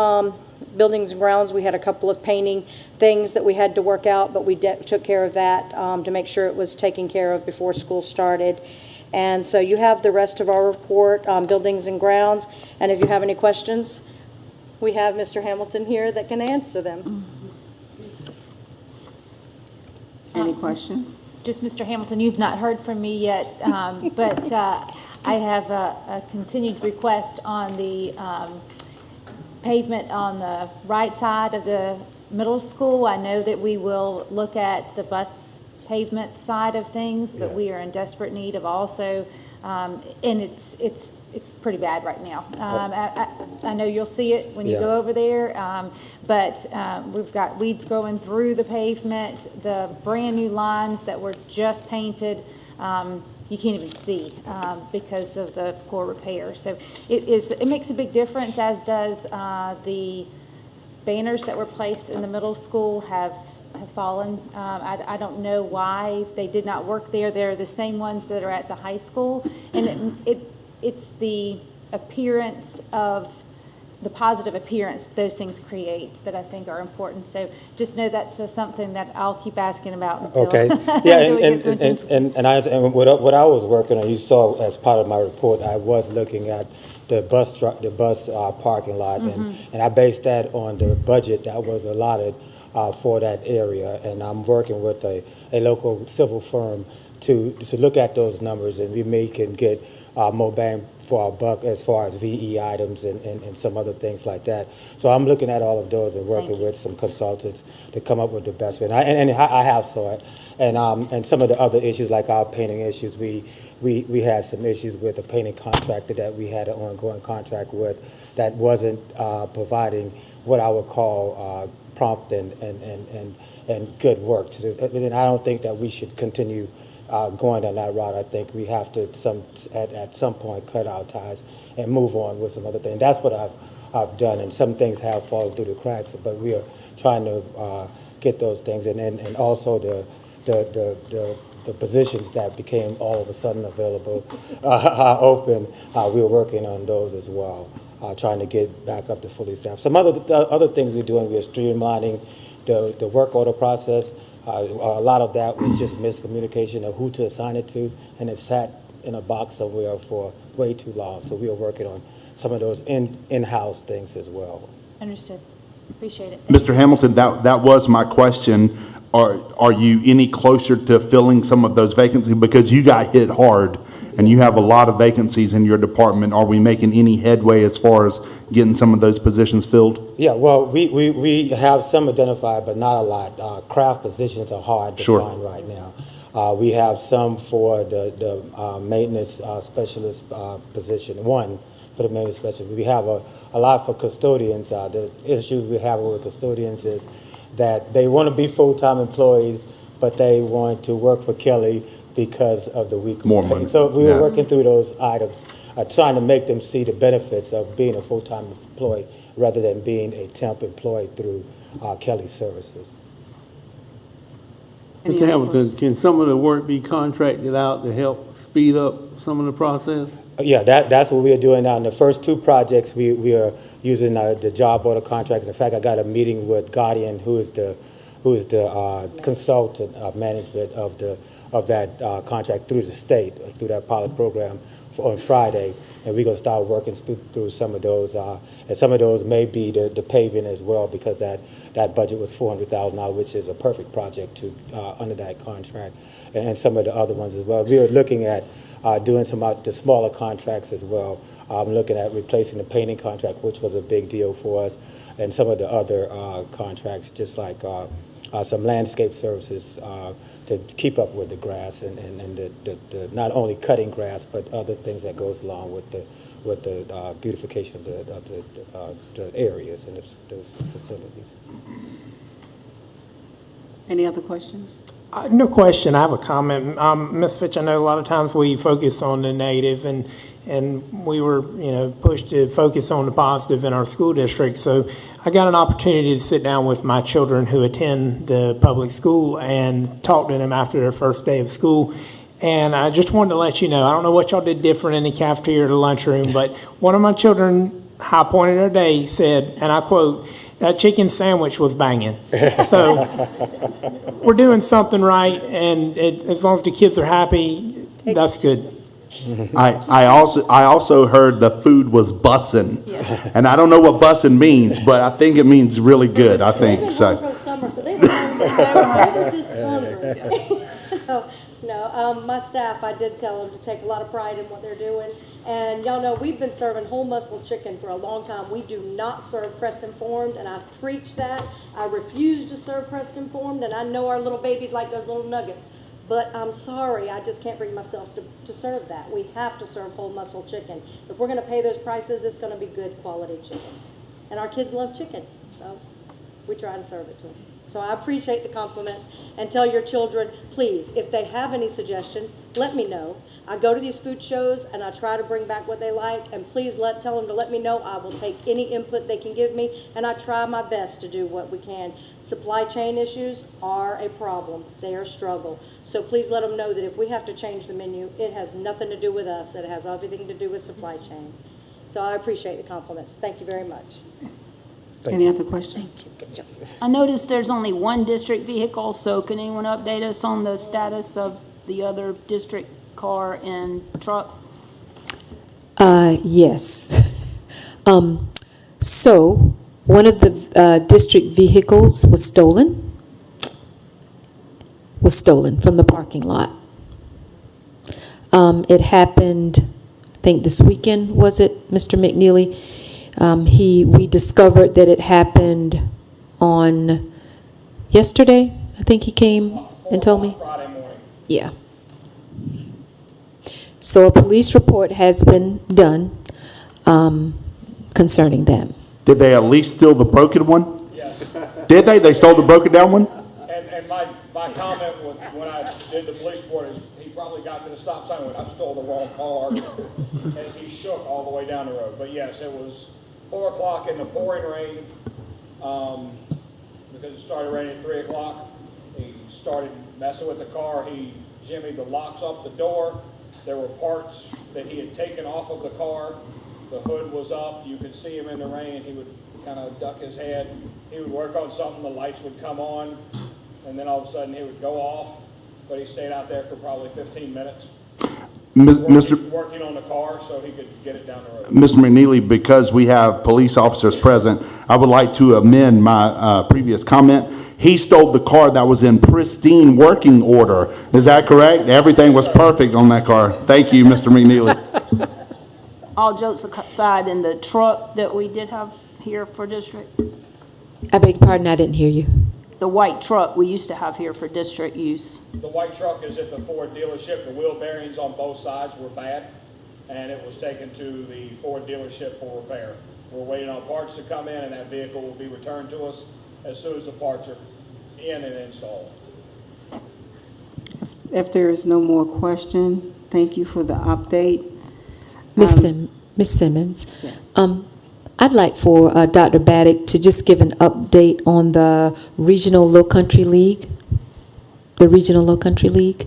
buildings and grounds. We had a couple of painting things that we had to work out, but we took care of that to make sure it was taken care of before school started. And so you have the rest of our report on buildings and grounds. And if you have any questions, we have Mr. Hamilton here that can answer them. Any questions? Just, Mr. Hamilton, you've not heard from me yet, but I have a continued request on the pavement on the right side of the middle school. I know that we will look at the bus pavement side of things, but we are in desperate need of also, and it's pretty bad right now. I know you'll see it when you go over there, but we've got weeds growing through the pavement, the brand new lines that were just painted, you can't even see because of the poor repair. So it makes a big difference, as does the banners that were placed in the middle school have fallen. I don't know why they did not work there. They're the same ones that are at the high school, and it's the appearance of the positive appearance those things create that I think are important. So just know that's something that I'll keep asking about until, Okay. Yeah, until we get some attention. and what I was working on, you saw as part of my report, I was looking at the bus parking lot, and I based that on the budget that was allotted for that area, and I'm working with a local civil firm to look at those numbers, and we can get more bang for our buck as far as VE items and some other things like that. So I'm looking at all of those and working with some consultants to come up with the best way. And I have saw it. And some of the other issues, like our painting issues, we had some issues with a painting contractor that we had an ongoing contract with that wasn't providing what I would call prompt and good work. And I don't think that we should continue going down that route. I think we have to at some point cut our ties and move on with some other things. That's what I've done, and some things have fallen through the cracks, but we are trying to get those things, and also the positions that became all of a sudden available open. We were working on those as well, trying to get back up to fully staffed. Some other things we're doing, we're streamlining the work order process. A lot of that was just miscommunication of who to assign it to, and it sat in a box somewhere for way too long. So we are working on some of those in-house things as well. Understood. Appreciate it. Mr. Hamilton, that was my question. Are you any closer to filling some of those vacancies? Because you got hit hard and you have a lot of vacancies in your department. Are we making any headway as far as getting some of those positions filled? Yeah, well, we have some identified, but not a lot. Craft positions are hard to find right now. We have some for the maintenance specialist position, one for the maintenance specialist. We have a lot for custodians. The issue we have with custodians is that they want to be full-time employees, but they want to work for Kelly because of the weekly More pay. money. So we were working through those items, trying to make them see the benefits of being a full-time employee rather than being a temp employee through Kelly Services. Mr. Hamilton, can some of the work be contracted out to help speed up some of the process? Yeah, that's what we are doing now. In the first two projects, we are using the job order contracts. In fact, I got a meeting with Guardian, who is the consultant management of that contract through the state, through that pilot program on Friday. And we're going to start working through some of those. And some of those may be the paving as well, because that budget was $400,000, which is a perfect project to under that contract. And some of the other ones as well. We are looking at doing some of the smaller contracts as well. I'm looking at replacing the painting contract, which was a big deal for us, and some of the other contracts, just like some landscape services to keep up with the grass and the not only cutting grass, but other things that goes along with the beautification of the areas and the facilities. Any other questions? No question. I have a comment. Ms. Fitch, I know a lot of times we focus on the negative, and we were, pushed to focus on the positive in our school district. So I got an opportunity to sit down with my children who attend the public school and talk to them after their first day of school. And I just wanted to let you know, I don't know what y'all did different in the cafeteria or the lunchroom, but one of my children, high point of their day, said, and I quote, "That chicken sandwich was banging." So we're doing something right, and as long as the kids are happy, that's good. I also heard the food was bussin', and I don't know what bussin' means, but I think it means really good. I think so. My staff, I did tell them to take a lot of pride in what they're doing. And y'all know we've been serving whole muscle chicken for a long time. We do not serve pressed and formed, and I preach that. I refuse to serve pressed and formed, and I know our little babies like those little nuggets. But I'm sorry, I just can't bring myself to serve that. We have to serve whole muscle chicken. If we're going to pay those prices, it's going to be good quality chicken. And our kids love chicken, so we try to serve it to them. So I appreciate the compliments, and tell your children, please, if they have any suggestions, let me know. I go to these food shows and I try to bring back what they like, and please tell them to let me know. I will take any input they can give me, and I try my best to do what we can. Supply chain issues are a problem. They are a struggle. So please let them know that if we have to change the menu, it has nothing to do with us. It has everything to do with supply chain. So I appreciate the compliments. Thank you very much. Any other questions? I noticed there's only one district vehicle, so can anyone update us on the status of the other district car and truck? Yes. So, one of the district vehicles was stolen from the parking lot. It happened, I think this weekend, was it, Mr. McNeely? We discovered that it happened on yesterday. I think he came and told me. Friday morning. Yeah. So a police report has been done concerning them. Did they at least steal the broken one? Yes. Did they? They stole the broken down one? And my comment was, when I did the police report, is he probably got to the stop sign and went, I stole the wrong car, as he shook all the way down the road. But yes, it was 4 o'clock in the pouring rain, because it started raining at 3 o'clock. He started messing with the car. He jimmied the locks up the door. There were parts that he had taken off of the car. The hood was up. You could see him in the rain. He would kind of duck his head. He would work on something. The lights would come on, and then all of a sudden he would go off. But he stayed out there for probably 15 minutes. Working on the car so he could get it down the road. Mr. McNeely, because we have police officers present, I would like to amend my previous comment. He stole the car that was in pristine working order. Is that correct? Everything was perfect on that car. Thank you, Mr. McNeely. All jokes aside, in the truck that we did have here for district, I beg your pardon, I didn't hear you. the white truck we used to have here for district use. The white truck is at the Ford dealership. The wheel bearings on both sides were bad, and it was taken to the Ford dealership for repair. We're waiting on parts to come in, and that vehicle will be returned to us as soon as the parts are in and installed. If there is no more question, thank you for the update. Miss Simmons, Yes. I'd like for Dr. Baddock to just give an update on the Regional Low Country League. The Regional Low Country League.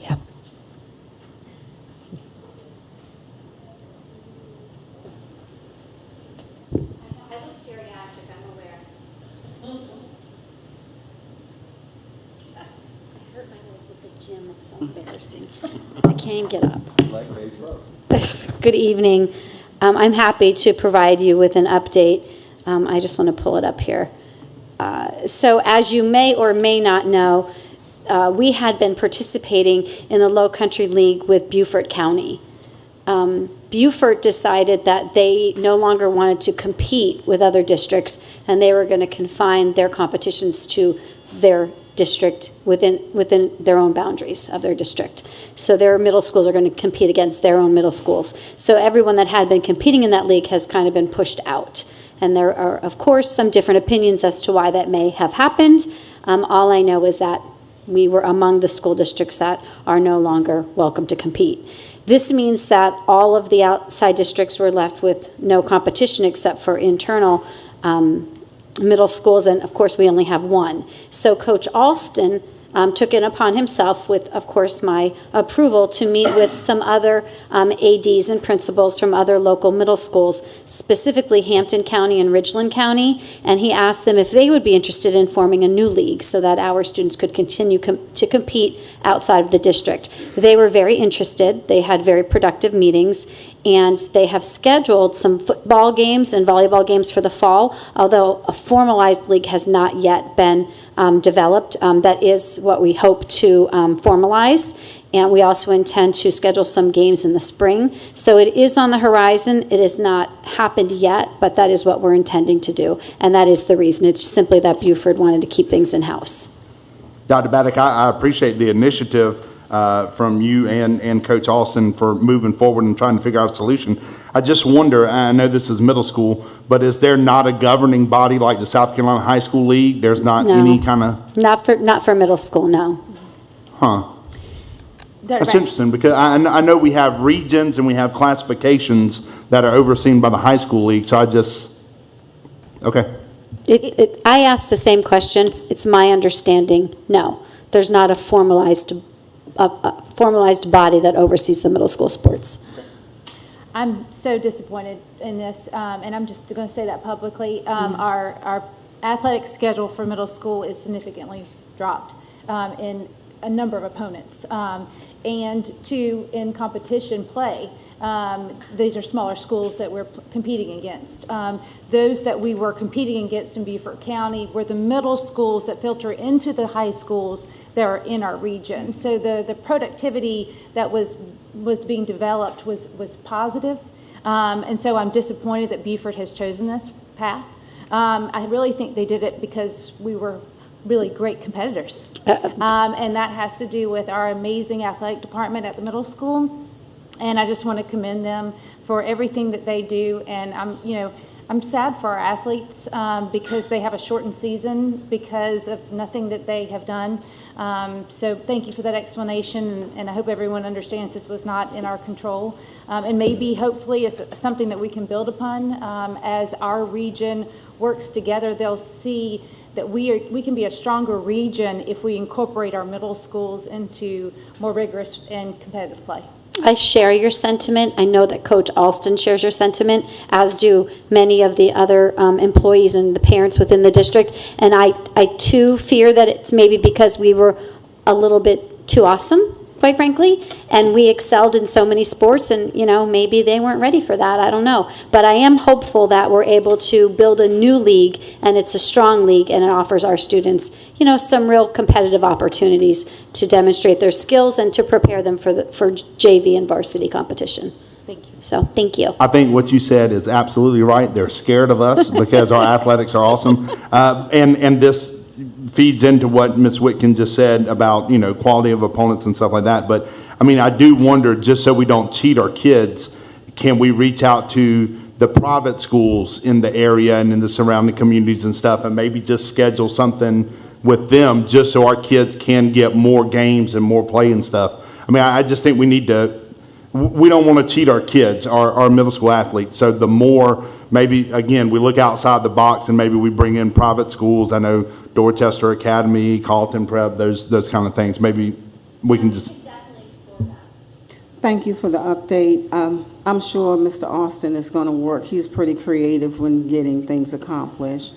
Yeah. I look geriatric, I'm aware. I hurt my legs at the gym, it's so embarrassing. I can't even get up. Good evening. I'm happy to provide you with an update. I just want to pull it up here. So as you may or may not know, we had been participating in the Low Country League with Beaufort County. Beaufort decided that they no longer wanted to compete with other districts, and they were going to confine their competitions to their district within their own boundaries of their district. So their middle schools are going to compete against their own middle schools. So everyone that had been competing in that league has kind of been pushed out. And there are, of course, some different opinions as to why that may have happened. All I know is that we were among the school districts that are no longer welcome to compete. This means that all of the outside districts were left with no competition except for internal middle schools, and of course we only have one. So Coach Alston took it upon himself, with of course my approval, to meet with some other ADs and principals from other local middle schools, specifically Hampton County and Ridgeland County, and he asked them if they would be interested in forming a new league so that our students could continue to compete outside of the district. They were very interested. They had very productive meetings, and they have scheduled some football games and volleyball games for the fall, although a formalized league has not yet been developed. That is what we hope to formalize, and we also intend to schedule some games in the spring. So it is on the horizon. It has not happened yet, but that is what we're intending to do, and that is the reason. It's simply that Beaufort wanted to keep things in-house. Dr. Baddock, I appreciate the initiative from you and Coach Alston for moving forward and trying to figure out a solution. I just wonder, I know this is middle school, but is there not a governing body like the South Carolina High School League? There's not No. any kind of... Not for middle school, no. Huh. That's interesting, because I know we have regions and we have classifications that are overseen by the high school league, so I just... Okay. I asked the same question. It's my understanding, no. There's not a formalized body that oversees the middle school sports. I'm so disappointed in this, and I'm just going to say that publicly. Our athletic schedule for middle school is significantly dropped in a number of opponents. And in competition play, these are smaller schools that we're competing against. Those that we were competing against in Beaufort County were the middle schools that filter into the high schools that are in our region. So the productivity that was being developed was positive. And so I'm disappointed that Beaufort has chosen this path. I really think they did it because we were really great competitors. And that has to do with our amazing athletic department at the middle school. And I just want to commend them for everything that they do. And I'm sad for our athletes because they have a shortened season because of nothing that they have done. So thank you for that explanation. And I hope everyone understands this was not in our control. And maybe, hopefully, it's something that we can build upon as our region works together. They'll see that we can be a stronger region if we incorporate our middle schools into more rigorous and competitive play. I share your sentiment. I know that Coach Alston shares your sentiment, as do many of the other employees and the parents within the district. And I too fear that it's maybe because we were a little bit too awesome, quite frankly, and we excelled in so many sports, and maybe they weren't ready for that. I don't know. But I am hopeful that we're able to build a new league, and it's a strong league, and it offers our students, some real competitive opportunities to demonstrate their skills and to prepare them for JV and varsity competition. Thank you. So, thank you. I think what you said is absolutely right. They're scared of us because our athletics are awesome. And this feeds into what Ms. Whitkin just said about, quality of opponents and stuff like that. But, I do wonder, just so we don't cheat our kids, can we reach out to the private schools in the area and in the surrounding communities and stuff, and maybe just schedule something with them just so our kids can get more games and more play and stuff? I just think we don't want to cheat our kids, our middle school athletes. So the more, maybe, again, we look outside the box and maybe we bring in private schools. I know Dorchester Academy, Carlton Prep, those kind of things. Maybe we can just... Thank you for the update. I'm sure Mr. Austin is going to work. He's pretty creative when getting things accomplished.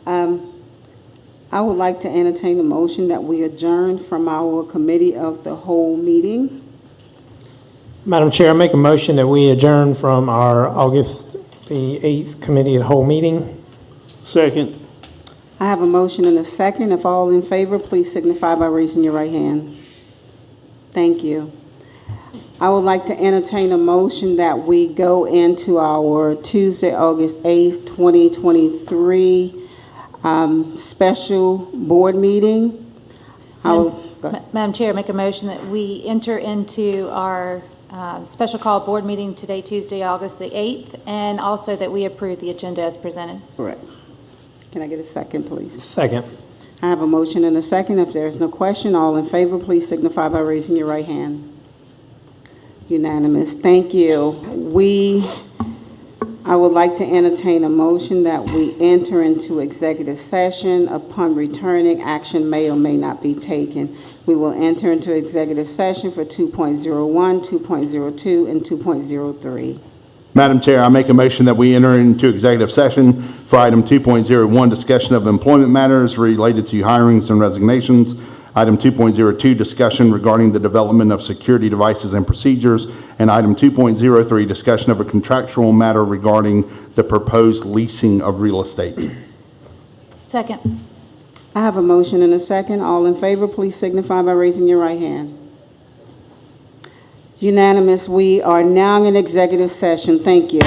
I would like to entertain a motion that we adjourn from our committee of the whole meeting. Madam Chair, I make a motion that we adjourn from our August the 8th committee of the whole meeting. Second. I have a motion and a second. If all in favor, please signify by raising your right hand. Thank you. I would like to entertain a motion that we go into our Tuesday, August 8th, 2023 special board meeting. Madam Chair, make a motion that we enter into our special call board meeting today, Tuesday, August the 8th, and also that we approve the agenda as presented. Correct. Can I get a second, please? Second. I have a motion and a second. If there is no question, all in favor, please signify by raising your right hand. Unanimous. Thank you. I would like to entertain a motion that we enter into executive session. Upon returning, action may or may not be taken. We will enter into executive session for 2.01, 2.02, and 2.03. Madam Chair, I make a motion that we enter into executive session for item 2.01, discussion of employment matters related to hirings and resignations. Item 2.02, discussion regarding the development of security devices and procedures. And item 2.03, discussion of a contractual matter regarding the proposed leasing of real estate. Second. I have a motion and a second. All in favor, please signify by raising your right hand. Unanimous. We are now in executive session. Thank you.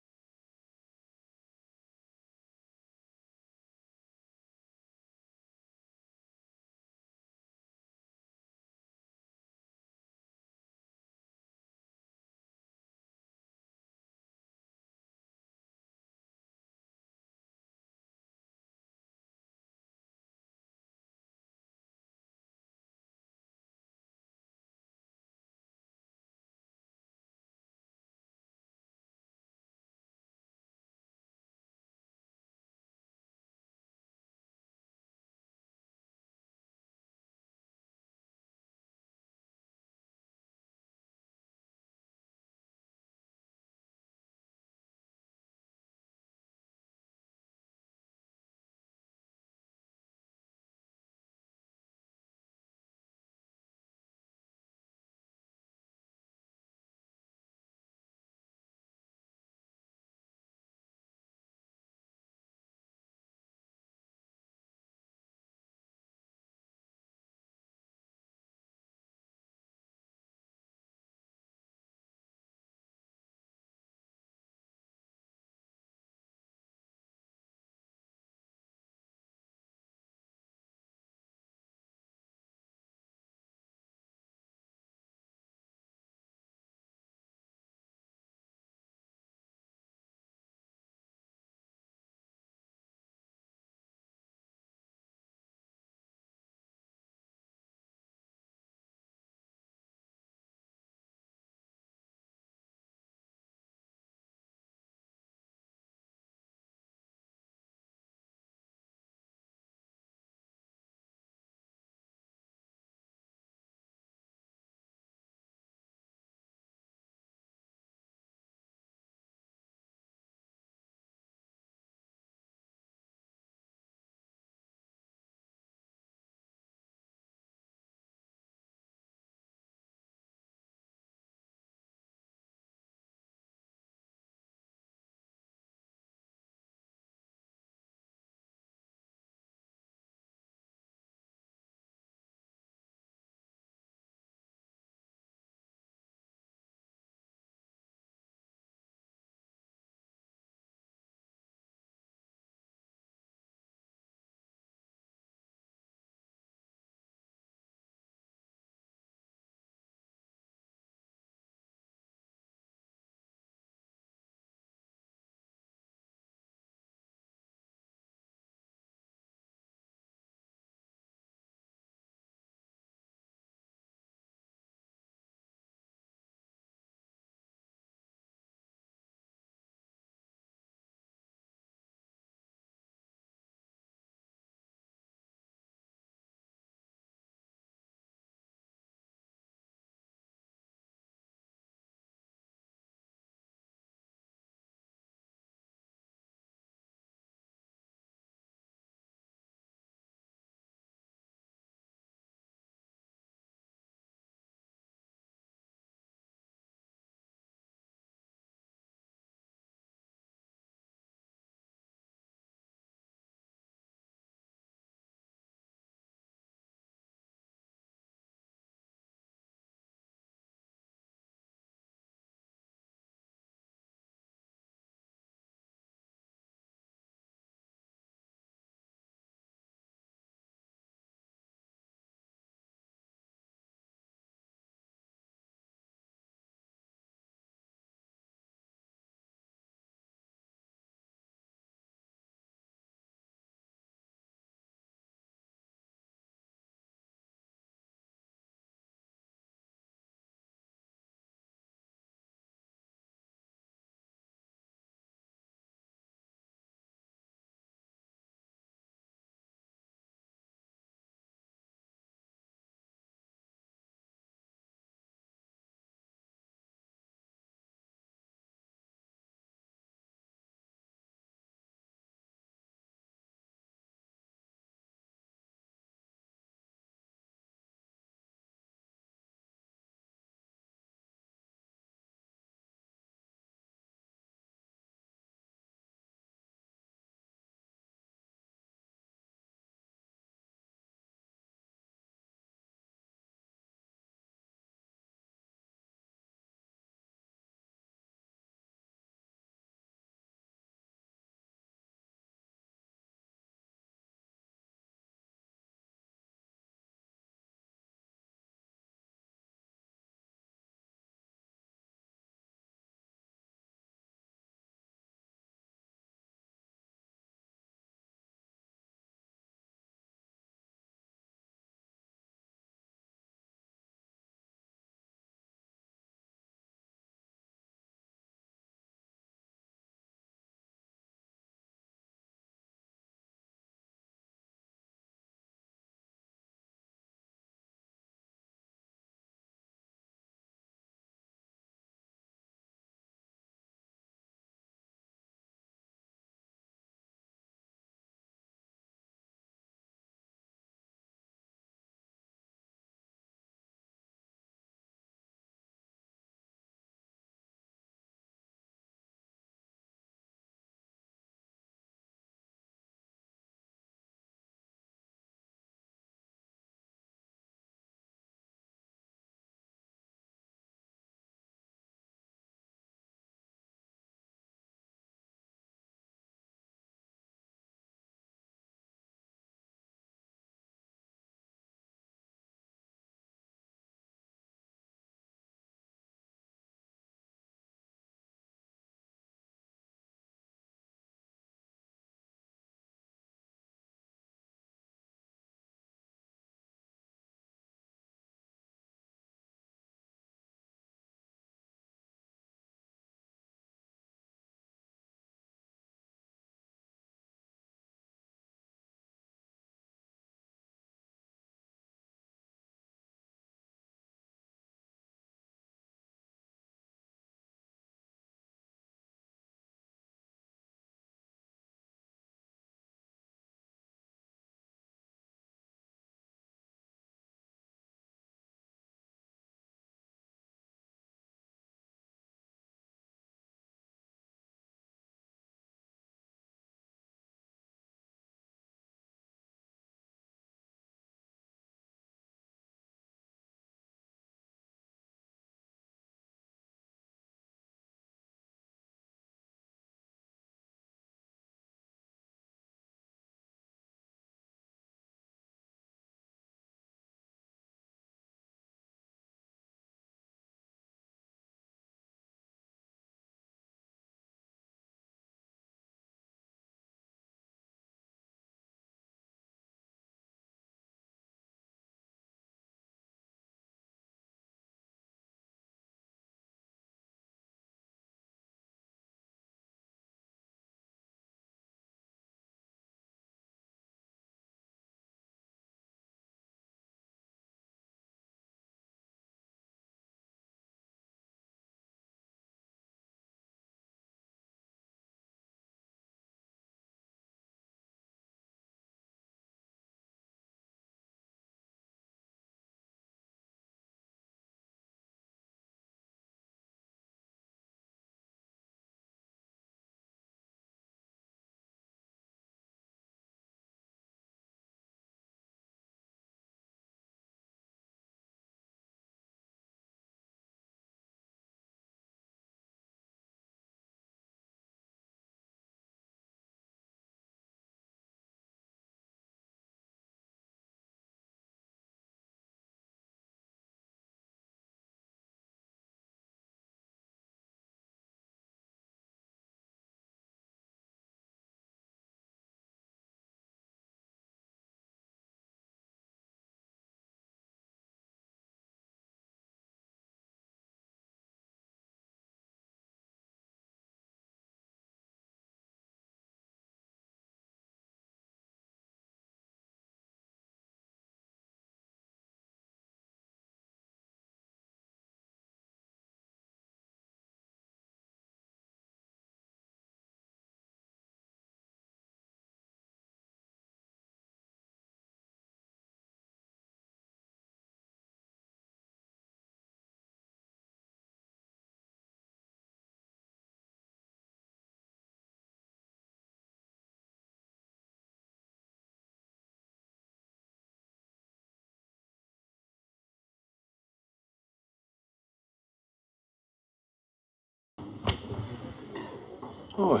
Boy.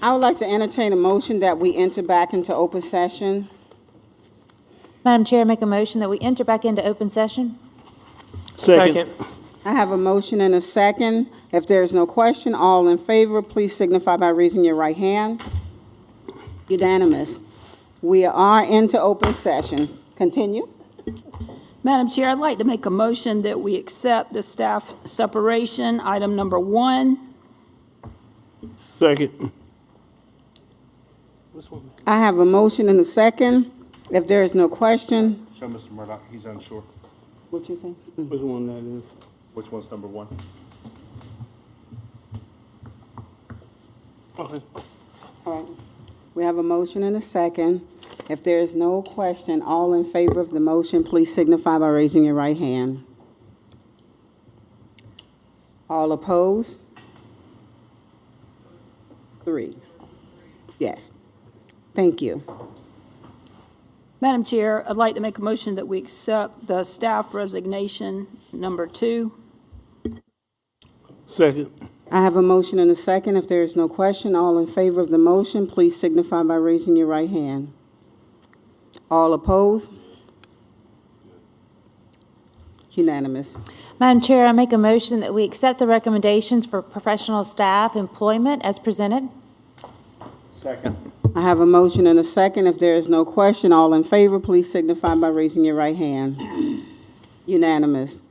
I would like to entertain a motion that we enter back into open session. Madam Chair, I make a motion that we enter back into open session. Second. I have a motion and a second. If there is no question, all in favor, please signify by raising your right hand. Unanimous. We are into open session. Continue. Madam Chair, I'd like to make a motion that we accept the staff separation, item number 1. Second. I have a motion and a second. If there is no question, Show Mr. Murdock, he's unsure. what you say? Which one that is? Which one's number 1? Okay. All right. We have a motion and a second. If there is no question, all in favor of the motion, please signify by raising your right hand. All opposed? 3. Yes. Thank you. Madam Chair, I'd like to make a motion that we accept the staff resignation number 2. Second. I have a motion and a second. If there is no question, all in favor of the motion, please signify by raising your right hand. All opposed? Unanimous. Madam Chair, I make a motion that we accept the recommendations for professional staff employment as presented. Second. I have a motion and a second. If there is no question, all in favor, please signify by raising your right hand. Unanimous.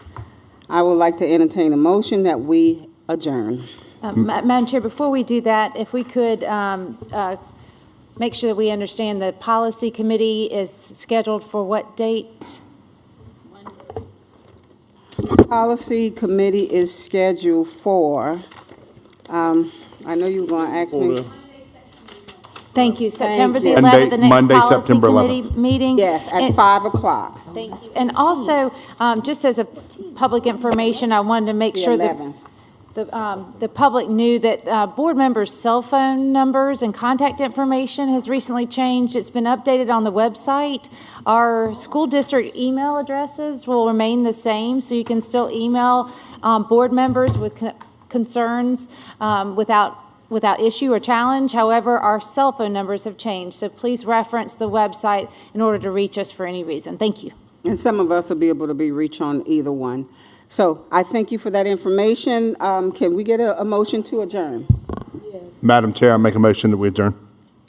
I would like to entertain a motion that we adjourn. Madam Chair, before we do that, if we could make sure that we understand the policy committee is scheduled for what date? Policy committee is scheduled for, I know you were going to ask me. Thank you. September the you. 11th, the next Monday, policy September committee 11th. meeting. Yes, at And- 5 o'clock. Thank you. And also, just as a public information, I wanted to make The sure that 11th. the public knew that board members' cell phone numbers and contact information has recently changed. It's been updated on the website. Our school district email addresses will remain the same, so you can still email board members with concerns without issue or challenge. However, our cell phone numbers have changed, so please reference the website in order to reach us for any reason. Thank you. And some of us will be able to be reached on either one. So I thank you for that information. Can we get a motion to adjourn? Madam Chair, I make a motion that we adjourn.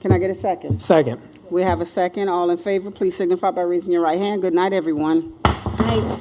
Can I get a second? Second. We have a second. All in favor, please signify by raising your right hand. Good night, everyone. Night.